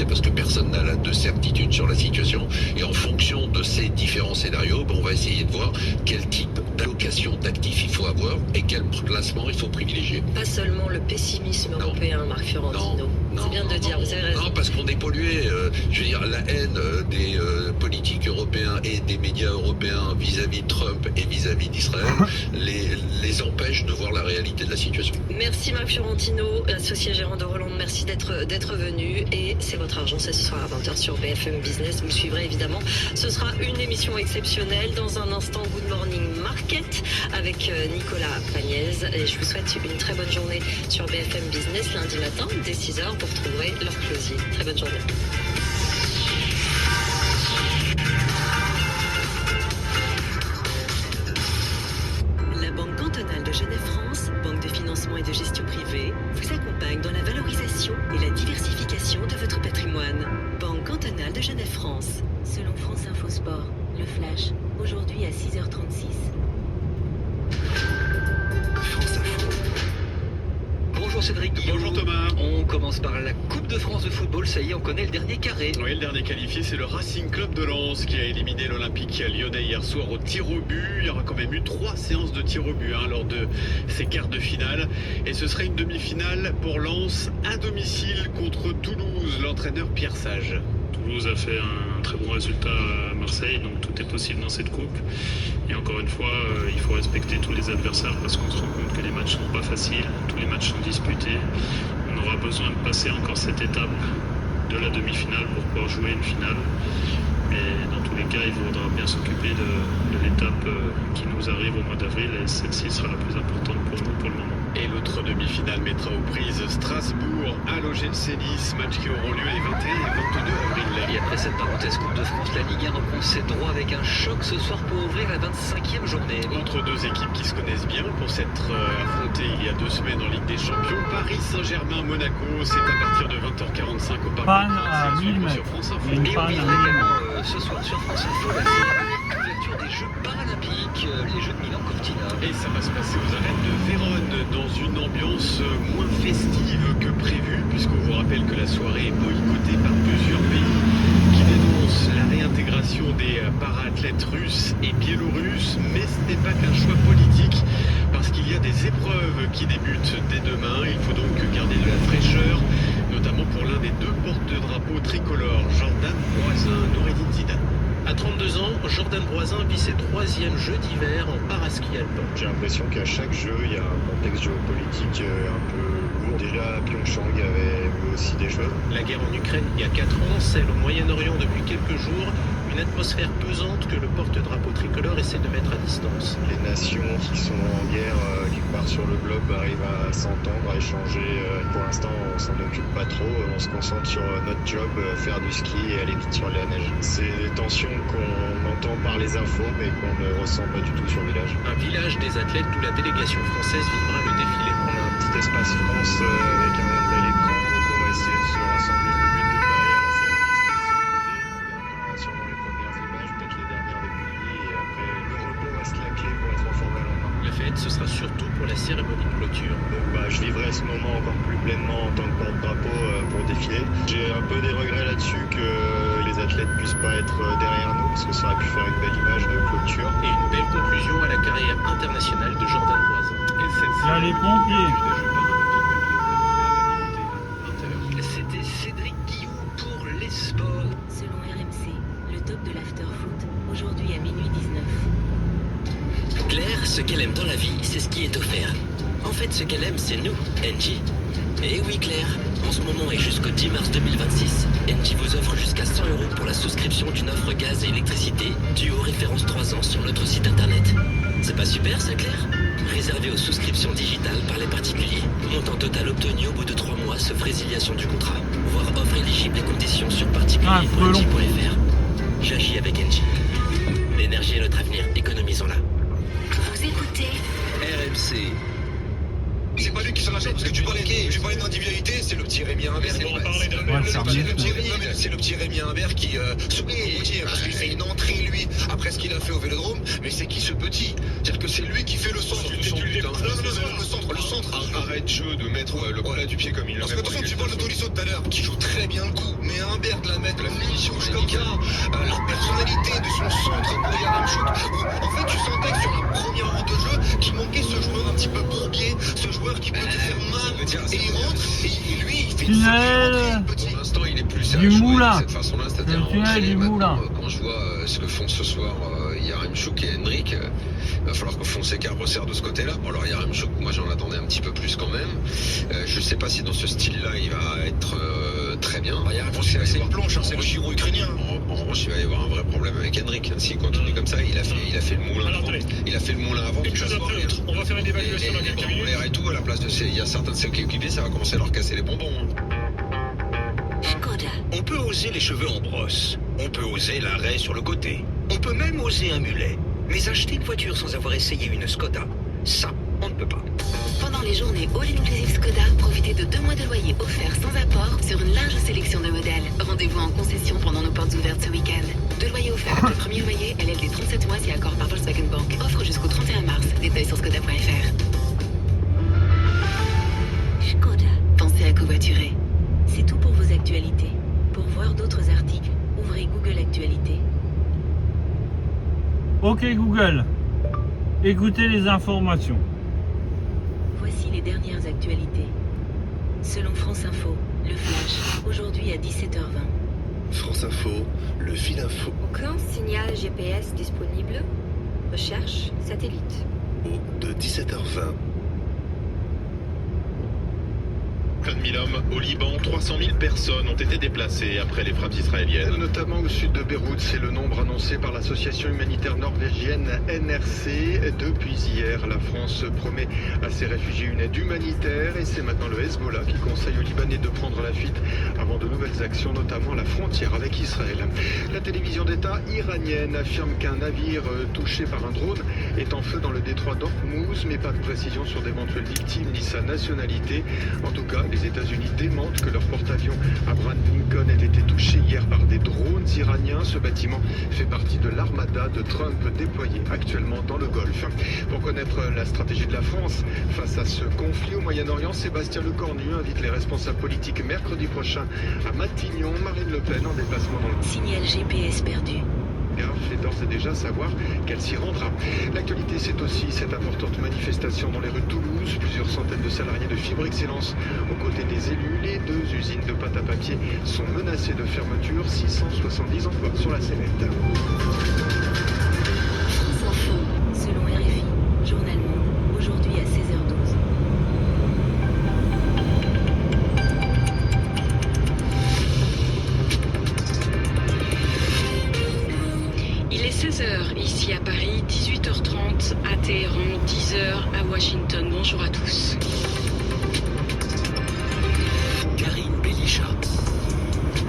juillet, parce que personne n'a de certitude sur la situation. Et en fonction de ces différents scénarios, on va essayer de voir quel type d'allocation d'actifs il faut avoir et quel placement il faut privilégier. Pas seulement le pessimisme européen, Marc Fiorentino. C'est bien de dire, vous avez raison. Non, parce qu'on est pollué. Je veux dire, la haine des politiques européens et des médias européens vis-à-vis de Trump et vis-à-vis d'Israël les empêche de voir la réalité de la situation. Merci Marc Fiorentino, associé gérant de Roland. Merci d'être venu. Et c'est votre argent, c'est ce soir à 20h sur BFM Business. Vous le suivrez évidemment. Ce sera une émission exceptionnelle. Dans un instant, Good Morning Market avec Nicolas Pagnès. Et je vous souhaite une très bonne journée sur BFM Business lundi matin dès 6h pour trouver leur closier. Très bonne journée. La Banque cantonale de Genève-France, banque de financement et de gestion privée, vous accompagne dans la valorisation et la diversification de votre patrimoine. Banque cantonale de Genève-France. Selon France Info Sport, le flash, aujourd'hui à 6h36. France Info. Bonjour Cédric. Bonjour Thomas. On commence par la Coupe de France de football, ça y est, on connaît le dernier carré. Oui, le dernier qualifié, c'est le Racing Club de Lens qui a éliminé l'Olympique lyonnais hier soir au tir au but. Il y aura quand même eu 3 séances de tir au but lors de ces quarts de finale. Et ce serait une demi-finale pour Lens à domicile contre Toulouse, l'entraîneur Pierre Sage. Toulouse a fait un très bon résultat à Marseille, donc tout est possible dans cette coupe. Et encore une fois, il faut respecter tous les adversaires parce qu'on se rend compte que les matchs ne sont pas faciles, tous les matchs sont disputés. On aura besoin de passer encore cette étape de la demi-finale pour pouvoir jouer une finale. Mais dans tous les cas, il faudra bien s'occuper de l'étape qui nous arrive au mois d'avril et celle-ci sera la plus importante pour nous pour le moment. Et l'autre demi-finale mettra aux prises Strasbourg à l'OGC Nice, match qui auront lieu les 21 et 22 avril. Et après cette parenthèse Coupe de France, la Ligue 1 reprend ses droits avec un choc ce soir pour ouvrir la 25e journée. Entre deux équipes qui se connaissent bien pour s'être affrontées il y a 2 semaines en Ligue des Champions, Paris Saint-Germain-Monaco, c'est à partir de 20h45 au Parc des Princes sur France Info. Et on vivra également ce soir sur France Info la couverture des Jeux paralympiques, les Jeux de Milan-Cortina. Et ça va se passer aux arènes de Vérone dans une ambiance moins festive que prévu, puisqu'on vous rappelle que la soirée est boycottée par plusieurs pays qui dénoncent la réintégration des para-athlètes russes et biélorusses, mais ce n'est pas qu'un choix politique, parce qu'il y a des épreuves qui débutent dès demain. Il faut donc garder de la fraîcheur, notamment pour l'un des 2 porte-drapeaux tricolores, Jordan Broisin, Noureddine Zidane. À 32 ans, Jordan Broisin vit ses 3e Jeux d'hiver en paraski alpin. J'ai l'impression qu'à chaque jeu, il y a un contexte géopolitique un peu lourd. Déjà, à Pyeongchang, il y avait eu aussi des jeux. La guerre en Ukraine, il y a 4 ans, celle au Moyen-Orient depuis quelques jours. Une atmosphère pesante que le porte-drapeau tricolore essaie de mettre à distance. Les nations qui sont en guerre quelque part sur le globe arrivent à s'entendre, à échanger. Pour l'instant, on s'en occupe pas trop. On se concentre sur notre job, faire du ski et aller vite sur la neige. C'est des tensions qu'on entend par les infos, mais qu'on ne ressent pas du tout sur le village. Un village des athlètes où la délégation française vivra le défilé. On a un petit espace France avec un bel écran, donc on va essayer de se rassembler le but de derrière. Sûrement les premières images, peut-être les dernières depuis lui, et après le repos reste la clé pour être en forme à lendemain. La fête, ce sera surtout pour la cérémonie de clôture. Donc je vivrai ce moment encore plus pleinement en tant que porte-drapeau pour défiler. J'ai un peu des regrets là-dessus que les athlètes puissent pas être derrière nous, parce que ça aurait pu faire une belle image de clôture. Et une belle conclusion à la carrière internationale de Jordan Broisin. Il y a les pompiers. C'était Cédric Guillou pour les sports. Selon RMC, le top de l'after-foot, aujourd'hui à minuit 19. Claire, ce qu'elle aime dans la vie, c'est ce qui est offert. En fait, ce qu'elle aime, c'est nous, Engie. Et oui, Claire, en ce moment et jusqu'au 10 mars 2026, Engie vous offre jusqu'à 100 € pour la souscription d'une offre gaz et électricité due aux références 3 ans sur notre site internet. C'est pas super, ça, Claire? Réservé aux souscriptions digitales par les particuliers. Montant total obtenu au bout de 3 mois, sauf résiliation du contrat. Voir offre éligible et conditions sur particulier.engie.fr. J'agis avec Engie. L'énergie est notre avenir, économisons-la. Vous écoutez RMC. C'est pas lui qui s'en achète, parce que tu parlais d'individualité, c'est le petit Rémi Imbert. C'est le petit Rémi Imbert qui sourit, parce qu'il fait une entrée, lui, après ce qu'il a fait au Vélodrome. Mais c'est qui ce petit? C'est-à-dire que c'est lui qui fait le centre. Le centre. Arrête jeu de mettre le plat du pied comme il l'a fait. Parce que attention, tu parles de Tolisso tout à l'heure, qui joue très bien le coup, mais Wurmberg, la mettre, la finition Shkoka, la personnalité de son centre pour Yaremchuk. En fait, tu sentais que sur la première heure de jeu, qu'il manquait ce joueur un petit peu bourbier, ce joueur qui peut te faire mal. Et il rentre, et lui, il fait une Tunnel Pour l'instant, il est plus à du jouer Moulin. de cette façon-là, c'est-à-dire Le tunnel du Moulin. quand je vois ce que font ce soir Yaremchuk et Hendrik, il va falloir que Fonseca resserre de ce côté-là. Bon, alors Yaremchuk, moi j'en attendais un petit peu plus quand même. Je sais pas si dans ce style-là il va être très bien. C'est une planche, c'est le Giro ukrainien. En revanche, il va y avoir un vrai problème avec Hendrik. S'il continue comme ça, il a fait le moulin avant. Il a fait le moulin avant. Une chose après l'autre, on va faire une évaluation dans les quelques bras en minutes. l'air et tout, à la place de ces. Il y a certains de ceux qui équipés, ça va commencer à leur casser les bonbons. Skoda. On peut oser les cheveux en brosse. On peut oser l'arrêt sur le côté. On peut même oser un mulet. Mais acheter une voiture sans avoir essayé une Skoda, ça, on ne peut pas. Pendant les journées All Inclusive Skoda, profitez de 2 mois de loyer offerts sans apport sur une large sélection de modèles. Rendez-vous en concession pendant nos portes ouvertes ce week-end. 2 loyers offerts. Le premier loyer est l'aide des 37 mois si accord par Volkswagen Bank. Offre jusqu'au 31 mars. Détails sur skoda.fr. Skoda. Pensez à covoiturer. C'est tout pour vos actualités. Pour voir d'autres articles, ouvrez Google Actualités. Ok Google, écoutez les informations. Voici les dernières actualités. Selon France Info, le flash, aujourd'hui à 17h20. France Info, le fil info. Aucun signal GPS disponible. Recherche satellite. De 17h20. Près de 1000 hommes au Liban, 300 000 personnes ont été déplacées après les frappes israéliennes. Notamment au sud de Beyrouth, c'est le nombre annoncé par l'association humanitaire norvégienne NRC. Depuis hier, la France promet à ses réfugiés une aide humanitaire et c'est maintenant le Hezbollah qui conseille aux Libanais de prendre la fuite avant de nouvelles actions, notamment à la frontière avec Israël. La télévision d'État iranienne affirme qu'un navire touché par un drone est en feu dans le détroit d'Ormuz, mais pas de précision sur d'éventuelles victimes ni sa nationalité. En tout cas, les États-Unis démentent que leur porte-avions Abraham Lincoln ait été touché hier par des drones iraniens. Ce bâtiment fait partie de l'armada de Trump déployée actuellement dans le Golfe. Pour connaître la stratégie de la France face à ce conflit au Moyen-Orient, Sébastien Lecornu invite les responsables politiques mercredi prochain à Matignon. Marine Le Pen en déplacement dans le Signal GPS perdu. fait d'ores et déjà savoir qu'elle s'y rendra. L'actualité, c'est aussi cette importante manifestation dans les rues de Toulouse. Plusieurs centaines de salariés de Fibre Excellence aux côtés des élus. Les 2 usines de pâte à papier sont menacées de fermeture. 670 emplois sur la sellette. France Info, selon RFI, Journal Monde, aujourd'hui à 16h12. Il est 16h ici à Paris, 18h30 à Téhéran, 10h à Washington. Bonjour à tous. Karine Belisha.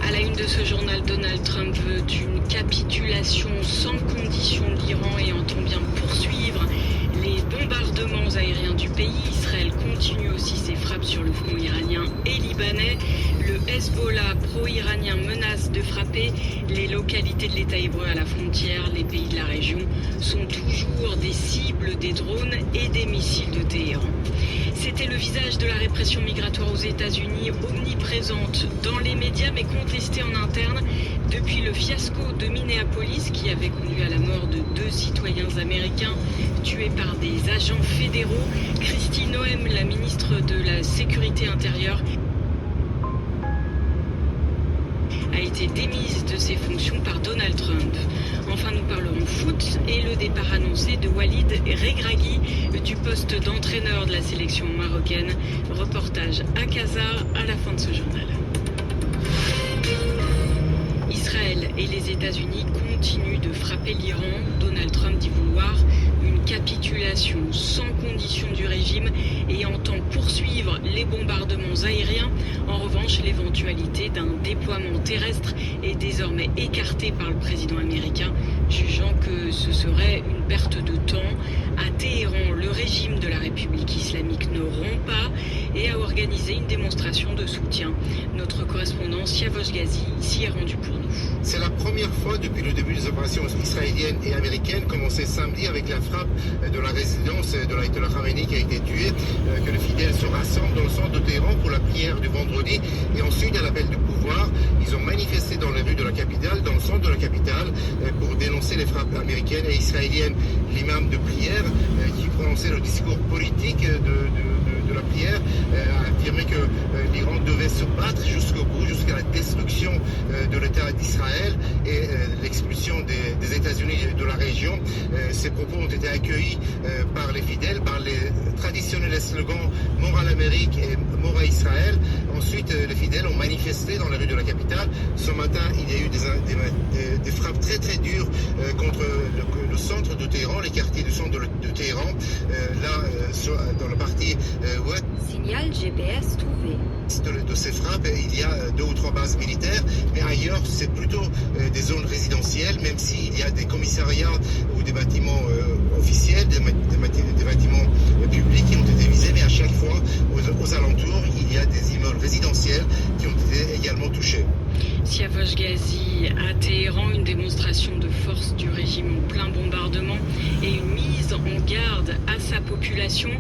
À la une de ce journal, Donald Trump veut une capitulation sans condition de l'Iran et entend bien poursuivre les bombardements aériens du pays. Israël continue aussi ses frappes sur le front iranien et libanais. Le Hezbollah pro-iranien menace de frapper les localités de l'État hébreu à la frontière. Les pays de la région sont toujours des cibles des drones et des missiles de Téhéran. C'était le visage de la répression migratoire aux États-Unis, omniprésente dans les médias mais contestée en interne depuis le fiasco de Minneapolis qui avait conduit à la mort de 2 citoyens américains tués par des agents fédéraux. Kristi Noem, la ministre de la Sécurité intérieure, a été démise de ses fonctions par Donald Trump. Enfin, nous parlerons foot et le départ annoncé de Walid Regragui du poste d'entraîneur de la sélection marocaine. Reportage à Casa à la fin de ce journal. Israël et les États-Unis continuent de frapper l'Iran. Donald Trump dit vouloir une capitulation sans condition du régime et entend poursuivre les bombardements aériens. En revanche, l'éventualité d'un déploiement terrestre est désormais écartée par le président américain, jugeant que ce serait une perte de temps. À Téhéran, le régime de la République islamique ne rompt pas et a organisé une démonstration de soutien. Notre correspondant Siavosh Ghazi s'y est rendu pour nous. C'est la première fois depuis le début des opérations israéliennes et américaines commencées samedi avec la frappe de la résidence de l'Ayatollah Khamenei qui a été tué, que les fidèles se rassemblent dans le centre de Téhéran pour la prière du vendredi et ensuite à l'appel du pouvoir. Ils ont manifesté dans les rues de la capitale, dans le centre de la capitale, pour dénoncer les frappes américaines et israéliennes. L'imam de prière qui prononçait le discours politique de la prière a affirmé que l'Iran devait se battre jusqu'au bout, jusqu'à la destruction de l'État d'Israël et l'expulsion des États-Unis de la région. Ces propos ont été accueillis par les fidèles, par les traditionnels slogans « Mort à l'Amérique » et « Mort à Israël ». Ensuite, les fidèles ont manifesté dans les rues de la capitale. Ce matin, il y a eu des frappes très très dures contre le centre de Téhéran, les quartiers du centre de Téhéran. Dans la partie ouest. Signal GPS trouvé. De ces frappes, il y a 2 ou 3 bases militaires, mais ailleurs, c'est plutôt des zones résidentielles, même s'il y a des commissariats ou des bâtiments officiels, des bâtiments publics qui ont été visés, mais à chaque fois, aux alentours, il y a des immeubles résidentiels qui ont été également touchés. Siavash Ghazi, à Téhéran, une démonstration de force du régime en plein bombardement et une mise en garde à sa population.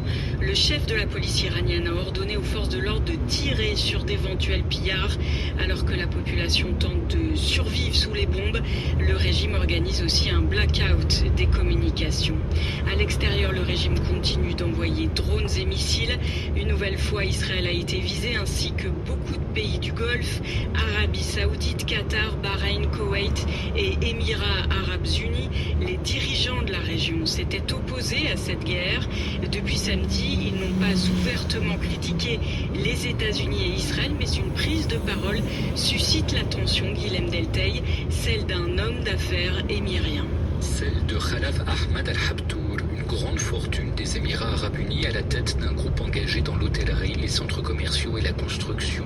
Le chef de la police iranienne a ordonné aux forces de l'ordre de tirer sur d'éventuels pillards alors que la population tente de survivre sous les bombes. Le régime organise aussi un blackout des communications. À l'extérieur, le régime continue d'envoyer drones et missiles. Une nouvelle fois, Israël a été visé ainsi que beaucoup de pays du Golfe, Arabie Saoudite, Qatar, Bahreïn, Koweït et Émirats Arabes Unis. Les dirigeants de la région s'étaient opposés à cette guerre. Depuis samedi, ils n'ont pas ouvertement critiqué les États-Unis et Israël, mais une prise de parole suscite l'attention, Guilhem Delteil, celle d'un homme d'affaires émirien. Celle de Khalaf Ahmad Al-Habtour, une grande fortune des Émirats Arabes Unis à la tête d'un groupe engagé dans l'hôtellerie, les centres commerciaux et la construction.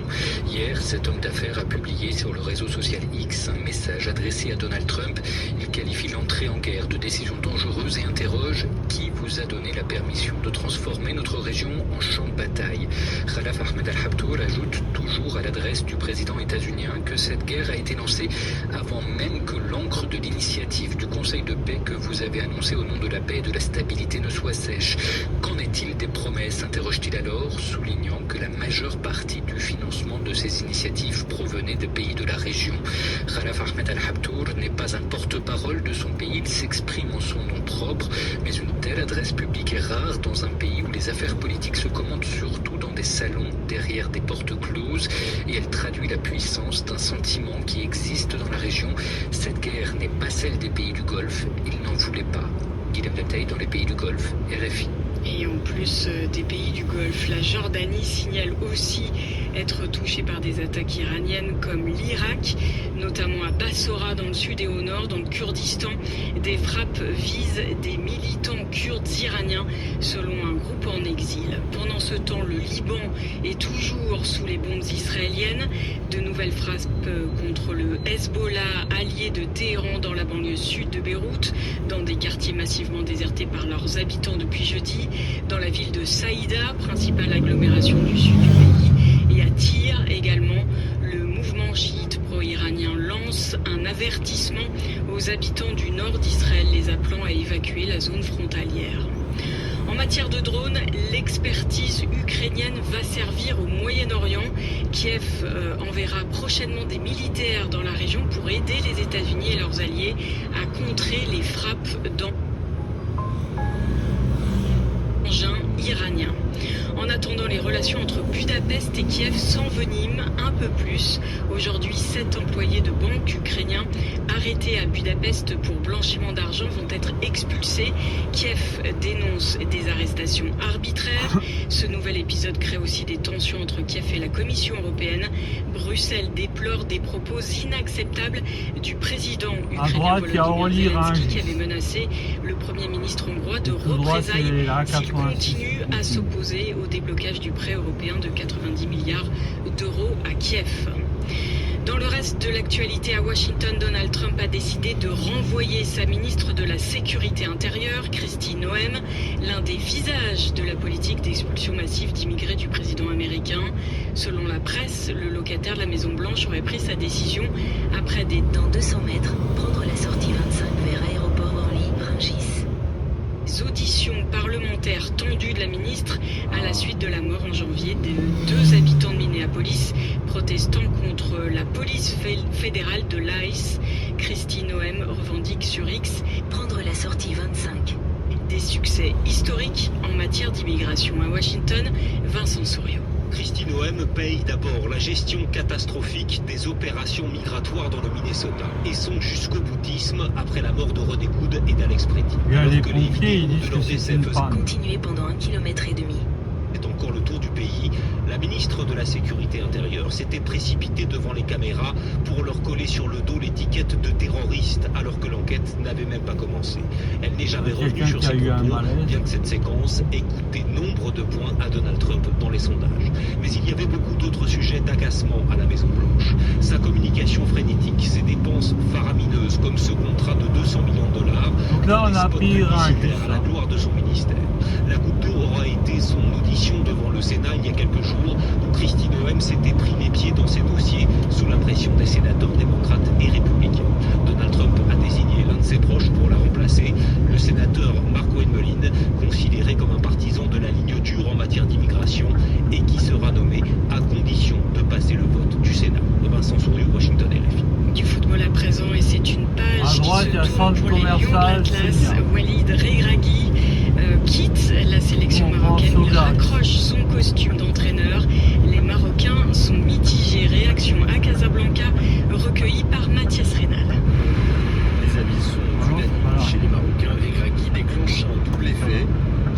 Hier, cet homme d'affaires a publié sur le réseau social X un message adressé à Donald Trump. Il qualifie l'entrée en guerre de décision dangereuse et interroge « Qui vous a donné la permission de transformer notre région en champ de bataille ?» Khalaf Ahmad Al-Habtour ajoute toujours à l'adresse du président états-unien que cette guerre a été lancée avant même que l'encre de l'initiative du Conseil de paix que vous avez annoncé au nom de la paix et de la stabilité ne soit sèche. Qu'en est-il des promesses, interroge-t-il alors, soulignant que la majeure partie du financement de ces initiatives provenait des pays de la région. Khalaf Ahmad Al-Habtour n'est pas un porte-parole de son pays, il s'exprime en son nom propre, mais une telle adresse publique est rare dans un pays où les affaires politiques se commentent surtout dans des salons, derrière des portes closes, et elle traduit la puissance d'un sentiment qui existe dans la région. Cette guerre n'est pas celle des pays du Golfe, ils n'en voulaient pas. Guilhem Delteil dans les pays du Golfe, RFI. Et en plus des pays du Golfe, la Jordanie signale aussi être touchée par des attaques iraniennes comme l'Irak, notamment à Bassora dans le sud et au nord, dans le Kurdistan. Des frappes visent des militants kurdes iraniens selon un groupe en exil. Pendant ce temps, le Liban est toujours sous les bombes israéliennes. De nouvelles frappes contre le Hezbollah, allié de Téhéran dans la banlieue sud de Beyrouth, dans des quartiers massivement désertés par leurs habitants depuis jeudi, dans la ville de Saïda, principale agglomération du sud du pays, et à Tyr également. Le mouvement chiite pro-iranien lance un avertissement aux habitants du nord d'Israël, les appelant à évacuer la zone frontalière. En matière de drones, l'expertise ukrainienne va servir au Moyen-Orient. Kiev enverra prochainement des militaires dans la région pour aider les États-Unis et leurs alliés à contrer les frappes d'engins iraniens. En attendant, les relations entre Budapest et Kiev s'enveniment un peu plus. Aujourd'hui, 7 employés de banque ukrainiens arrêtés à Budapest pour blanchiment d'argent vont être expulsés. Kiev dénonce des arrestations arbitraires. Ce nouvel épisode crée aussi des tensions entre Kiev et la Commission européenne. Bruxelles déplore des propos inacceptables du président ukrainien Volodymyr Zelensky qui avait menacé le Premier ministre hongrois de représailles s'il continue à s'opposer au déblocage du prêt européen de 90 milliards d'euros à Kiev. Dans le reste de l'actualité à Washington, Donald Trump a décidé de renvoyer sa ministre de la Sécurité intérieure, Kristi Noem, l'un des visages de la politique d'expulsion massive d'immigrés du président américain. Selon la presse, le locataire de la Maison-Blanche aurait pris sa décision après des... Dans 200 mètres, prendre la sortie 25 vers aéroport Orly-Rungis. auditions parlementaires tendues de la ministre à la suite de la mort en janvier de 2 habitants de Minneapolis protestant contre la police fédérale de l'ICE. Christine Noem revendique sur X prendre la sortie 25. Des succès historiques en matière d'immigration à Washington. Vincent Souriau. Christine Noem paye d'abord la gestion catastrophique des opérations migratoires dans le Minnesota et son jusqu'au boutisme après la mort de René Good et d'Alex Preddy. Les pompiers, ils disent que c'est une panne. Continuez pendant 1,5 km. C'est encore le tour du pays. La ministre de la Sécurité intérieure s'était précipitée devant les caméras pour leur coller sur le dos l'étiquette de terroriste alors que l'enquête n'avait même pas commencé. Elle n'est jamais revenue sur ses propos, bien que cette séquence ait coûté nombre de points à Donald Trump dans les sondages. Mais il y avait beaucoup d'autres sujets d'agacement à la Maison-Blanche. Sa communication frénétique, ses dépenses faramineuses comme ce contrat de 200 millions de dollars, donc là, on a pris à la gloire de son ministère. La goutte d'eau aura été son audition devant le Sénat il y a quelques jours où Christine Noem s'était pris les pieds dans ses dossiers sous la pression des sénateurs démocrates et républicains. Donald Trump a désigné l'un de ses proches pour la remplacer, le sénateur Mark Wayne-Mullin, considéré comme un partisan de la ligne dure en matière d'immigration et qui sera nommé à condition de passer le vote du Sénat. Vincent Souriau, Washington RFI. Du football à présent et c'est une page à droite, qui se tourne pour les Lions de l'Atlas. Walid Regragui quitte la sélection marocaine. Il raccroche son costume d'entraîneur. Les Marocains sont mitigés. Réaction à Casablanca recueillie par Mathias Reynal. Les avis sont unanimes chez les Marocains. Regragui déclenche un double effet.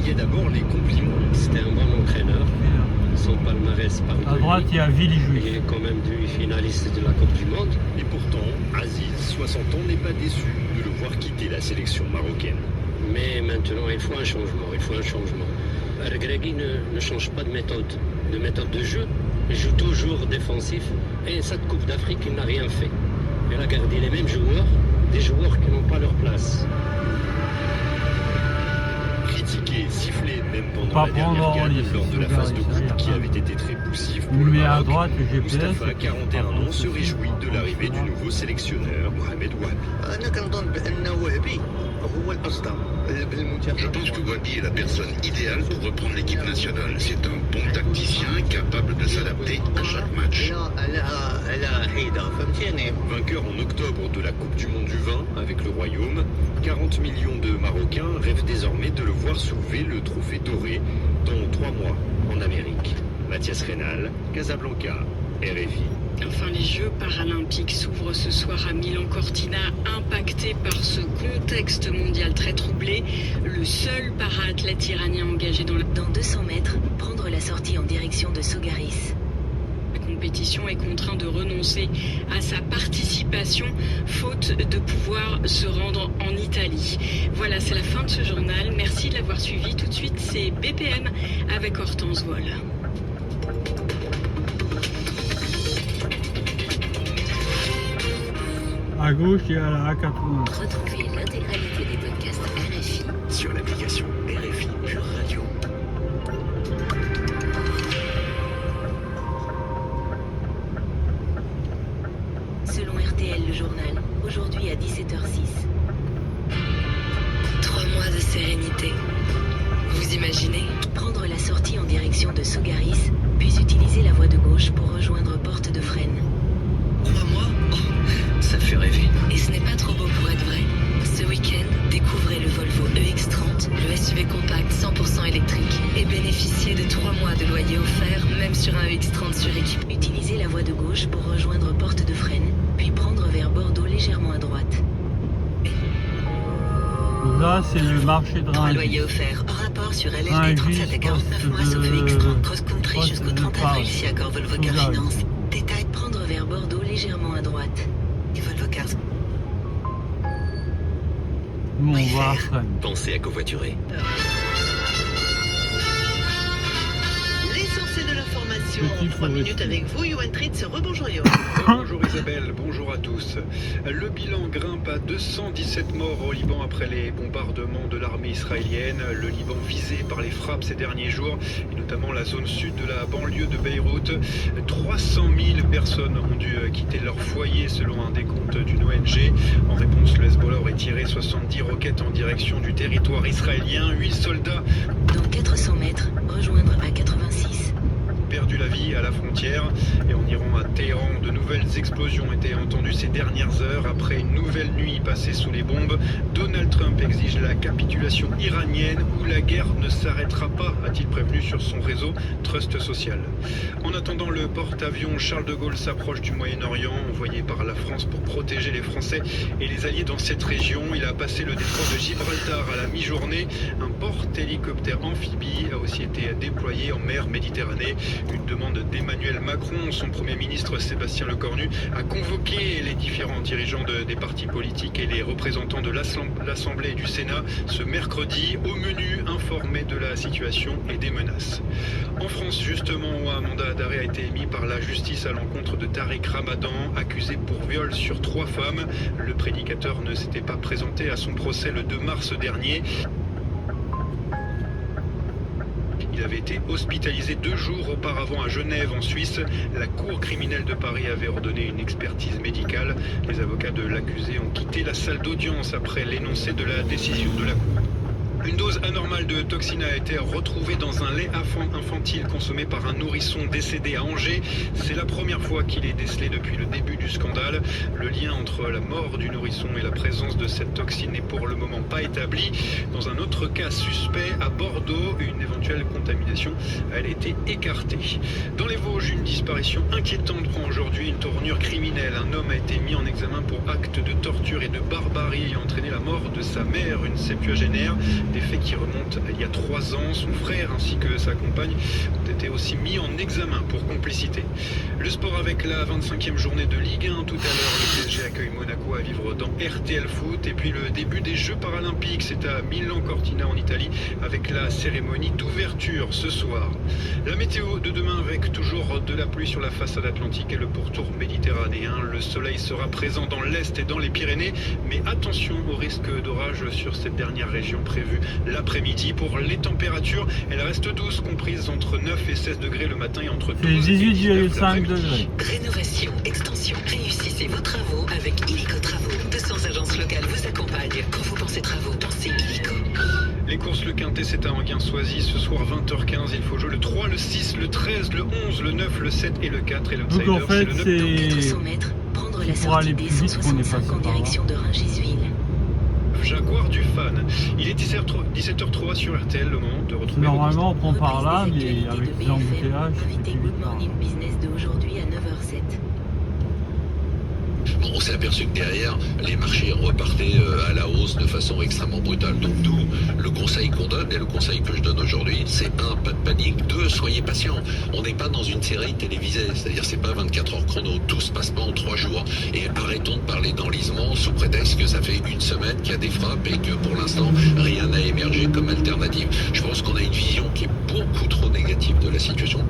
Il y a d'abord les compliments. C'était un bon entraîneur. Son palmarès par à droite, il y a Villejuif. Il est quand même finaliste de la Coupe du Monde. Et pourtant, Aziz, 60 ans, n'est pas déçu de le voir quitter la sélection marocaine. Mais maintenant, il faut un changement. Regragui ne change pas de méthode de jeu. Il joue toujours défensif. Et cette Coupe d'Afrique, il n'a rien fait. Il a gardé les mêmes joueurs, des joueurs qui n'ont pas leur place. Critiqué, sifflé, même pendant la dernière canne lors de la phase de groupe qui avait été très poussive pour le Maroc. À droite, Mustafa, 41 ans, se réjouit de l'arrivée du nouveau sélectionneur, Mohamed Wahabi. Je pense que Wahabi est la personne idéale pour reprendre l'équipe nationale. C'est un bon tacticien capable de s'adapter à chaque match. Vainqueur en octobre de la Coupe du Monde du vin avec le Royaume, 40 millions de Marocains rêvent désormais de le voir soulever le trophée doré dans 3 mois en Amérique. Mathias Reynal, Casablanca, RFI. Enfin, les Jeux paralympiques s'ouvrent ce soir à Milan-Cortina, impacté par ce contexte mondial très troublé. Le seul para-athlète iranien engagé dans 200 mètres, prendre la sortie en direction de Sogaris. La compétition est contraint de renoncer à sa participation, faute de pouvoir se rendre en Italie. Voilà, c'est la fin de ce journal. Merci de l'avoir suivi. Tout de suite, c'est BPM avec Hortense Vol. À gauche, il y a la A80. Retrouvez l'intégralité des podcasts RFI sur l'application RFI Pure Radio. Selon RTL, le journal, aujourd'hui à 17h06. 3 mois de sérénité. Vous imaginez? Prendre la sortie en direction de Sogaris, puis utiliser la voie de gauche pour rejoindre Porte de Fresnes. 3 mois? Oh, ça fait rêver. Et ce n'est pas trop beau pour être vrai. Ce week-end, découvrez le Volvo EX30, le SUV compact 100% électrique, et bénéficiez de 3 mois de loyer offert, même sur un EX30 suréquipé. Utilisez la voie de gauche pour rejoindre Porte de Fresnes, puis prendre vers Bordeaux légèrement à droite. Là, c'est le marché de Rungis. Loyer offert, hors rapport sur LLD 37 et 49 mois sauf EX30 cross-country jusqu'au 30 avril si accord Volvo Car Finance. Détail, prendre vers Bordeaux légèrement à droite. Et Volvo Cars. Nous, on va à Fresnes. Pensez à covoiturer. L'essentiel de l'information L'information en 3 minutes avec vous, Yoann Tritz. Rebonjour Yoann. Bonjour Isabelle, bonjour à tous. Le bilan grimpe à 217 morts au Liban après les bombardements de l'armée israélienne. Le Liban visé par les frappes ces derniers jours, et notamment la zone sud de la banlieue de Beyrouth. 300 000 personnes ont dû quitter leur foyer selon un décompte d'une ONG. En réponse, le Hezbollah aurait tiré 70 roquettes en direction du territoire israélien. 8 soldats Dans 400 mètres, rejoindre à 86. perdu la vie à la frontière. Et en Iran, à Téhéran, de nouvelles explosions ont été entendues ces dernières heures. Après une nouvelle nuit passée sous les bombes, Donald Trump exige la capitulation iranienne ou la guerre ne s'arrêtera pas, a-t-il prévenu sur son réseau Trust Social. En attendant, le porte-avions Charles de Gaulle s'approche du Moyen-Orient, envoyé par la France pour protéger les Français et les alliés dans cette région. Il a passé le détroit de Gibraltar à la mi-journée. Un porte-hélicoptère amphibie a aussi été déployé en mer Méditerranée. Une demande d'Emmanuel Macron, son Premier ministre Sébastien Lecornu a convoqué les différents dirigeants des partis politiques et les représentants de l'Assemblée et du Sénat ce mercredi. Au menu, informé de la situation et des menaces. En France, justement, où un mandat d'arrêt a été émis par la justice à l'encontre de Tariq Ramadan, accusé pour viol sur 3 femmes. Le prédicateur ne s'était pas présenté à son procès le 2 mars dernier. Il avait été hospitalisé 2 jours auparavant à Genève, en Suisse. La Cour criminelle de Paris avait ordonné une expertise médicale. Les avocats de l'accusé ont quitté la salle d'audience après l'énoncé de la décision de la Cour. Une dose anormale de toxine a été retrouvée dans un lait infantile consommé par un nourrisson décédé à Angers. C'est la première fois qu'il est décelé depuis le début du scandale. Le lien entre la mort du nourrisson et la présence de cette toxine n'est pour le moment pas établi. Dans un autre cas suspect à Bordeaux, une éventuelle contamination a été écartée. Dans les Vosges, une disparition inquiétante prend aujourd'hui une tournure criminelle. Un homme a été mis en examen pour acte de torture et de barbarie ayant entraîné la mort de sa mère, une septuagénaire. Des faits qui remontent à il y a 3 ans. Son frère ainsi que sa compagne ont été aussi mis en examen pour complicité. Le sport avec la 25e journée de Ligue 1. Tout à l'heure, le PSG accueille Monaco à vivre dans RTL Foot. Et puis le début des Jeux Paralympiques, c'est à Milan-Cortina en Italie avec la cérémonie d'ouverture ce soir. La météo de demain avec toujours de la pluie sur la façade atlantique et le pourtour méditerranéen. Le soleil sera présent dans l'Est et dans les Pyrénées, mais attention au risque d'orage sur cette dernière région prévue l'après-midi. Pour les températures, elles restent douces, comprises entre 9 et 16 degrés le matin et entre 12 et 18,5 degrés. Rénovation, extension, réussissez vos travaux avec Illico Travaux. 200 agences locales vous accompagnent. Quand vous pensez travaux, pensez Illico. Les courses, le Quintet, c'est à Enghien-Soisy. Ce soir, 20h15, il faut jouer le 3, le 6, le 13, le 11, le 9, le 7 et le 4. Et l'outsider, donc en fait, c'est le 9. c'est 400 mètres, prendre la pour sortie aller des plus vite qu'on est 165 passé en par là. direction de Rungis-Ville. Jaguar du Fan. Il est 17h03 sur RTL, le moment de retrouver Normalement, on prend votre par là, Reprise des mais actualités avec de les BFM, embouteillages, invité c'est Good plus tard. Morning Business de aujourd'hui à 9h07. Bon, on s'est aperçu que derrière, les marchés repartaient à la hausse de façon extrêmement brutale. Donc nous, le conseil qu'on donne, et le conseil que je donne aujourd'hui, c'est 1, pas de panique, 2, soyez patients. On n'est pas dans une série télévisée, c'est-à-dire c'est pas 24 heures chrono, tout se passe pas en 3 jours. Et arrêtons de parler d'enlisement sous prétexte que ça fait 1 semaine qu'il y a des frappes et que pour l'instant, rien n'a émergé comme alternative. Je pense qu'on a une vision qui est beaucoup trop négative de la situation,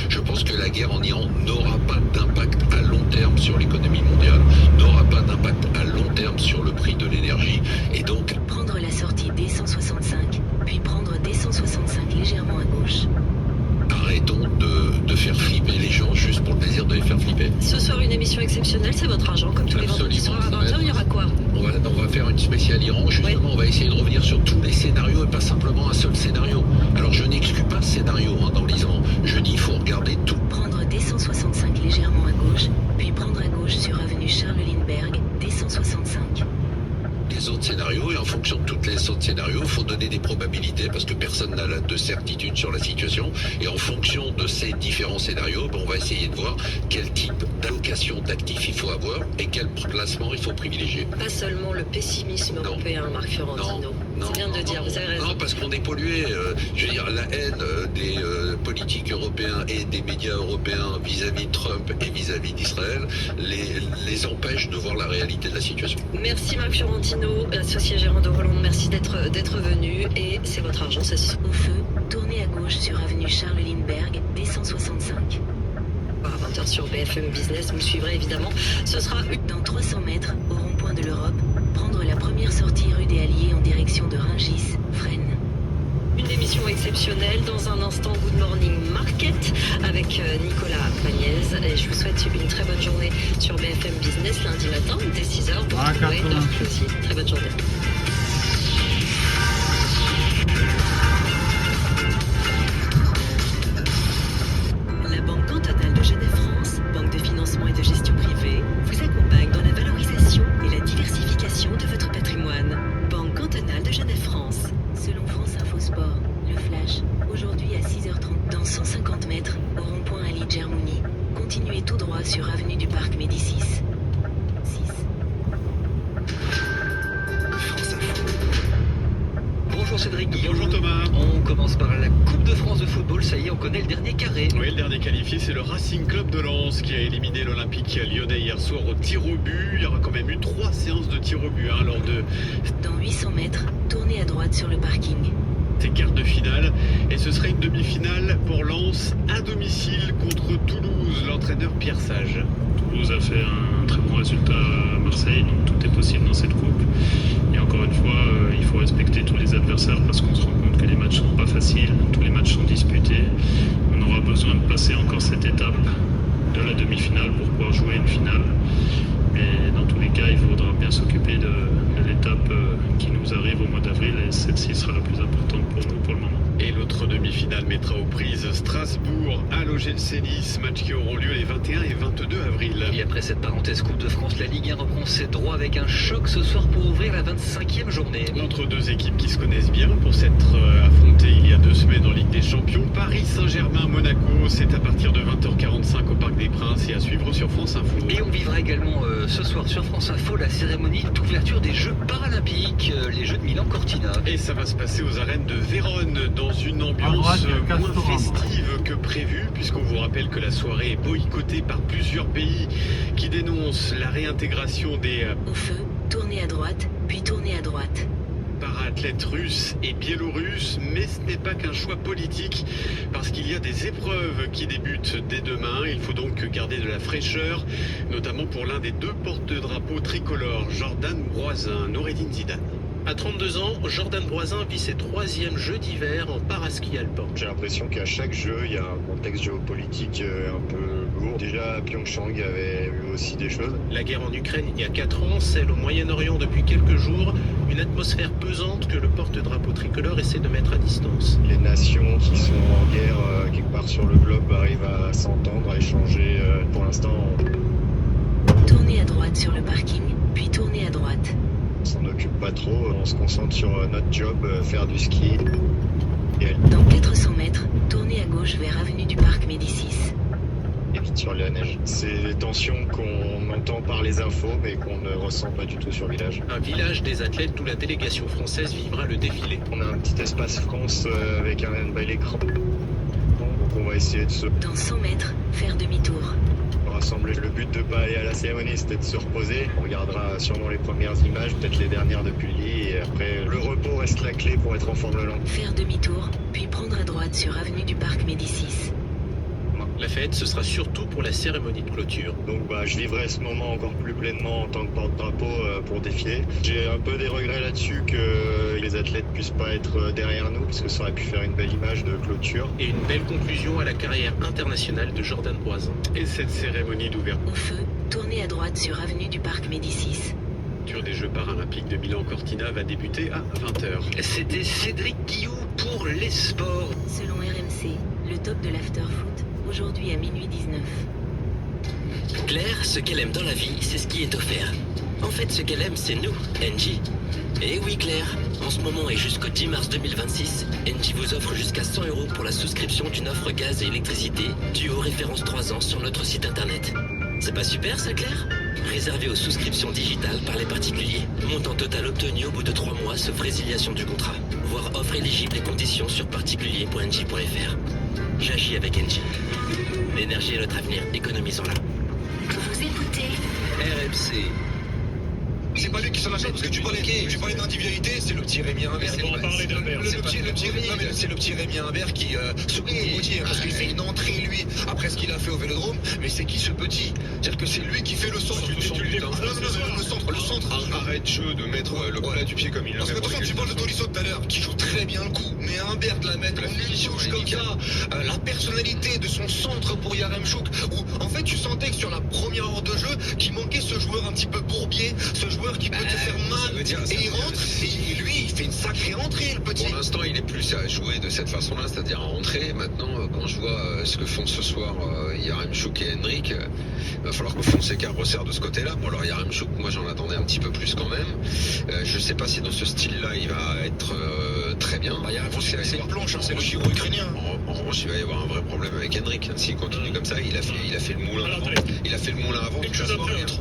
Je pense que la guerre en Iran n'aura pas d'impact à long terme sur l'économie mondiale, n'aura pas d'impact à long terme sur le prix de l'énergie. Et donc, Prendre la sortie D165, puis prendre D165 légèrement à gauche. arrêtons de faire flipper les gens juste pour le plaisir de les faire flipper. Ce soir, une émission exceptionnelle, c'est votre argent, comme tous les vendredis soirs à 20h, il y aura quoi? On va faire une spéciale Iran, justement, on va essayer de revenir sur tous les scénarios et pas simplement un seul scénario. Alors je n'exclus pas le scénario d'enlisement, je dis il faut regarder tout. Prendre D165 légèrement à gauche, puis prendre à gauche sur avenue Charles Lindbergh, D165. Les autres scénarios, et en fonction de tous les autres scénarios, il faut donner des probabilités parce que personne n'a de certitude sur la situation. Et en fonction de ces différents scénarios, on va essayer de voir quel type d'allocation d'actifs il faut avoir et quel placement il faut privilégier. Pas seulement le pessimisme européen, Marc Fiorentino. C'est bien de dire, vous avez raison. Non, parce qu'on est pollué. Je veux dire, la haine des politiques européens et des médias européens vis-à-vis de Trump et vis-à-vis d'Israël les empêche de voir la réalité de la situation. Merci Marc Fiorentino, associé gérant de Roland, merci d'être venu et c'est votre argent, ça se puissance. Au feu, tournez à gauche sur avenue Charles Lindbergh, D165. À 20h sur BFM Business, vous le suivrez évidemment. Ce sera dans 300 mètres, au rond-point de l'Europe, prendre la première sortie rue des Alliés en direction de Rungis, Fresnes. une émission exceptionnelle. Dans un instant, Good Morning Market avec Nicolas Pagnès. Et je vous souhaite une très bonne journée sur BFM Business lundi matin dès 6h. Vous retrouvez l'heure aussi. Très bonne journée. La Banque cantonale de Genève-France, banque de financement et de gestion privée, vous accompagne dans la valorisation et la diversification de votre patrimoine. Banque cantonale de Genève-France. Selon France Info Sport, le flash, aujourd'hui à 6h30 dans 150 mètres, au rond-point Ali Djermouni. Continuez tout droit sur avenue du Parc Médicis. Bonjour Cédric Guillaume. Bonjour Thomas. On commence par la Coupe de France de football, ça y est, on connaît le dernier carré. Oui, le dernier qualifié, c'est le Racing Club de Lens qui a éliminé l'Olympique lyonnais hier soir au tir au but. Il y aura quand même eu 3 séances de tir au but lors de... Dans 800 mètres, tournez à droite sur le parking. Ces quarts de finale, et ce serait une demi-finale pour Lens à domicile contre Toulouse, l'entraîneur Pierre Sage. Toulouse a fait un très bon résultat à Marseille, donc tout est possible dans cette coupe. Et encore une fois, il faut respecter tous les adversaires parce qu'on se rend compte que les matchs sont pas faciles, tous les matchs sont disputés. On aura besoin de passer encore cette étape de la demi-finale pour pouvoir jouer une finale. Mais dans tous les cas, il faudra bien s'occuper de l'étape qui nous arrive au mois d'avril et celle-ci sera la plus importante pour nous pour le moment. Et l'autre demi-finale mettra aux prises Strasbourg à l'OGC Nice, match qui auront lieu les 21 et 22 avril. Et après cette parenthèse Coupe de France, la Ligue 1 reprend ses droits avec un choc ce soir pour ouvrir la 25e journée. Entre deux équipes qui se connaissent bien pour s'être affrontées il y a 2 semaines en Ligue des Champions, Paris Saint-Germain-Monaco, c'est à partir de 20h45 au Parc des Princes et à suivre sur France Info. Et on vivra également ce soir sur France Info la cérémonie d'ouverture des Jeux Paralympiques, les Jeux de Milan-Cortina. Et ça va se passer aux arènes de Vérone dans une ambiance moins festive que prévu, puisqu'on vous rappelle que la soirée est boycottée par plusieurs pays qui dénoncent la réintégration des... Au feu, tournez à droite, puis tournez à droite. Para-athlètes russes et biélorusses, mais ce n'est pas qu'un choix politique, parce qu'il y a des épreuves qui débutent dès demain. Il faut donc garder de la fraîcheur, notamment pour l'un des 2 porte-drapeaux tricolores, Jordan Broisin, Noureddine Zidane. À 32 ans, Jordan Broisin vit ses 3e Jeux d'hiver en paraski alpin. J'ai l'impression qu'à chaque jeu, il y a un contexte géopolitique un peu lourd. Déjà, à Pyeongchang, il y avait eu aussi des choses. La guerre en Ukraine il y a 4 ans, celle au Moyen-Orient depuis quelques jours, une atmosphère pesante que le porte-drapeau tricolore essaie de mettre à distance. Les nations qui sont en guerre quelque part sur le globe arrivent à s'entendre, à échanger. Pour l'instant, Tournez à droite sur le parking, puis tournez à droite. On s'en occupe pas trop, on se concentre sur notre job, faire du ski. Dans 400 mètres, tournez à gauche vers avenue du Parc Médicis. Et vite sur la neige. C'est des tensions qu'on entend par les infos, mais qu'on ne ressent pas du tout sur le village. Un village des athlètes où la délégation française vivra le défilé. On a un petit espace France avec un bel écran. Donc on va essayer de se... Dans 100 mètres, faire demi-tour. Rassembler. Le but de ne pas aller à la cérémonie, c'était de se reposer. On regardera sûrement les premières images, peut-être les dernières depuis le lit, et après, le repos reste la clé pour être en forme le lendemain. Faire demi-tour, puis prendre à droite sur avenue du Parc Médicis. La fête, ce sera surtout pour la cérémonie de clôture. Donc je vivrai ce moment encore plus pleinement en tant que porte-drapeau pour défiler. J'ai un peu des regrets là-dessus que les athlètes puissent pas être derrière nous, parce que ça aurait pu faire une belle image de clôture. Et une belle conclusion à la carrière internationale de Jordan Broisin. Et cette cérémonie d'ouverture Au feu, tournez à droite sur avenue du Parc Médicis. des Jeux Paralympiques de Milan-Cortina va débuter à 20h. C'était Cédric Guillou pour les sports. Selon RMC, le top de l'after-foot, aujourd'hui à minuit 19. Claire, ce qu'elle aime dans la vie, c'est ce qui est offert. En fait, ce qu'elle aime, c'est nous, Engie. Et oui, Claire, en ce moment et jusqu'au 10 mars 2026, Engie vous offre jusqu'à 100 € pour la souscription d'une offre gaz et électricité Duo référence 3 ans sur notre site internet. C'est pas super ça, Claire? Réservé aux souscriptions digitales par les particuliers. Montant total obtenu au bout de 3 mois sauf résiliation du contrat. Voir offre éligible et conditions sur particulier.engie.fr. J'agis avec Engie. L'énergie est notre avenir, économisons-la. Vous écoutez RMC. c'est pas lui qui s'en achète. Parce que tu parlais d'individualité, c'est le petit Rémi Imbert. On va parler d'Imbert. C'est le petit Rémi Imbert qui se parce qu'il fait une entrée, lui, après ce qu'il a fait au Vélodrome. Mais c'est qui ce petit? C'est-à-dire que c'est lui qui fait le centre. Le centre. Arrête jeu de mettre le plat du pied comme il l'a fait. Parce que attention, tu parles de Tolisso tout à l'heure, qui joue très bien le coup. Mais Imbert la mettre en ligne touche comme ça, la personnalité de son centre pour Yaremchuk, où en fait tu sentais que sur la première heure de jeu, qu'il manquait ce joueur un petit peu bourbier, ce joueur qui peut te faire mal. Et il rentre, et lui, il fait une sacrée entrée, le petit. Pour l'instant, il est plus à jouer de cette façon-là, c'est-à-dire à rentrer. Maintenant, quand je vois ce que font ce soir Yaremchuk et Henrik, il va falloir que Fonseca resserre de ce côté-là. Bon, alors Yaremchuk, moi j'en attendais un petit peu plus quand même. Je sais pas si dans ce style-là, il va être très bien. Yaremchuk, c'est une planche, c'est le chiro ukrainien. En revanche, il va y avoir un vrai problème avec Henrik. S'il continue comme ça, il a fait le moulin avant. Il a fait le moulin avant. Une chose après l'autre.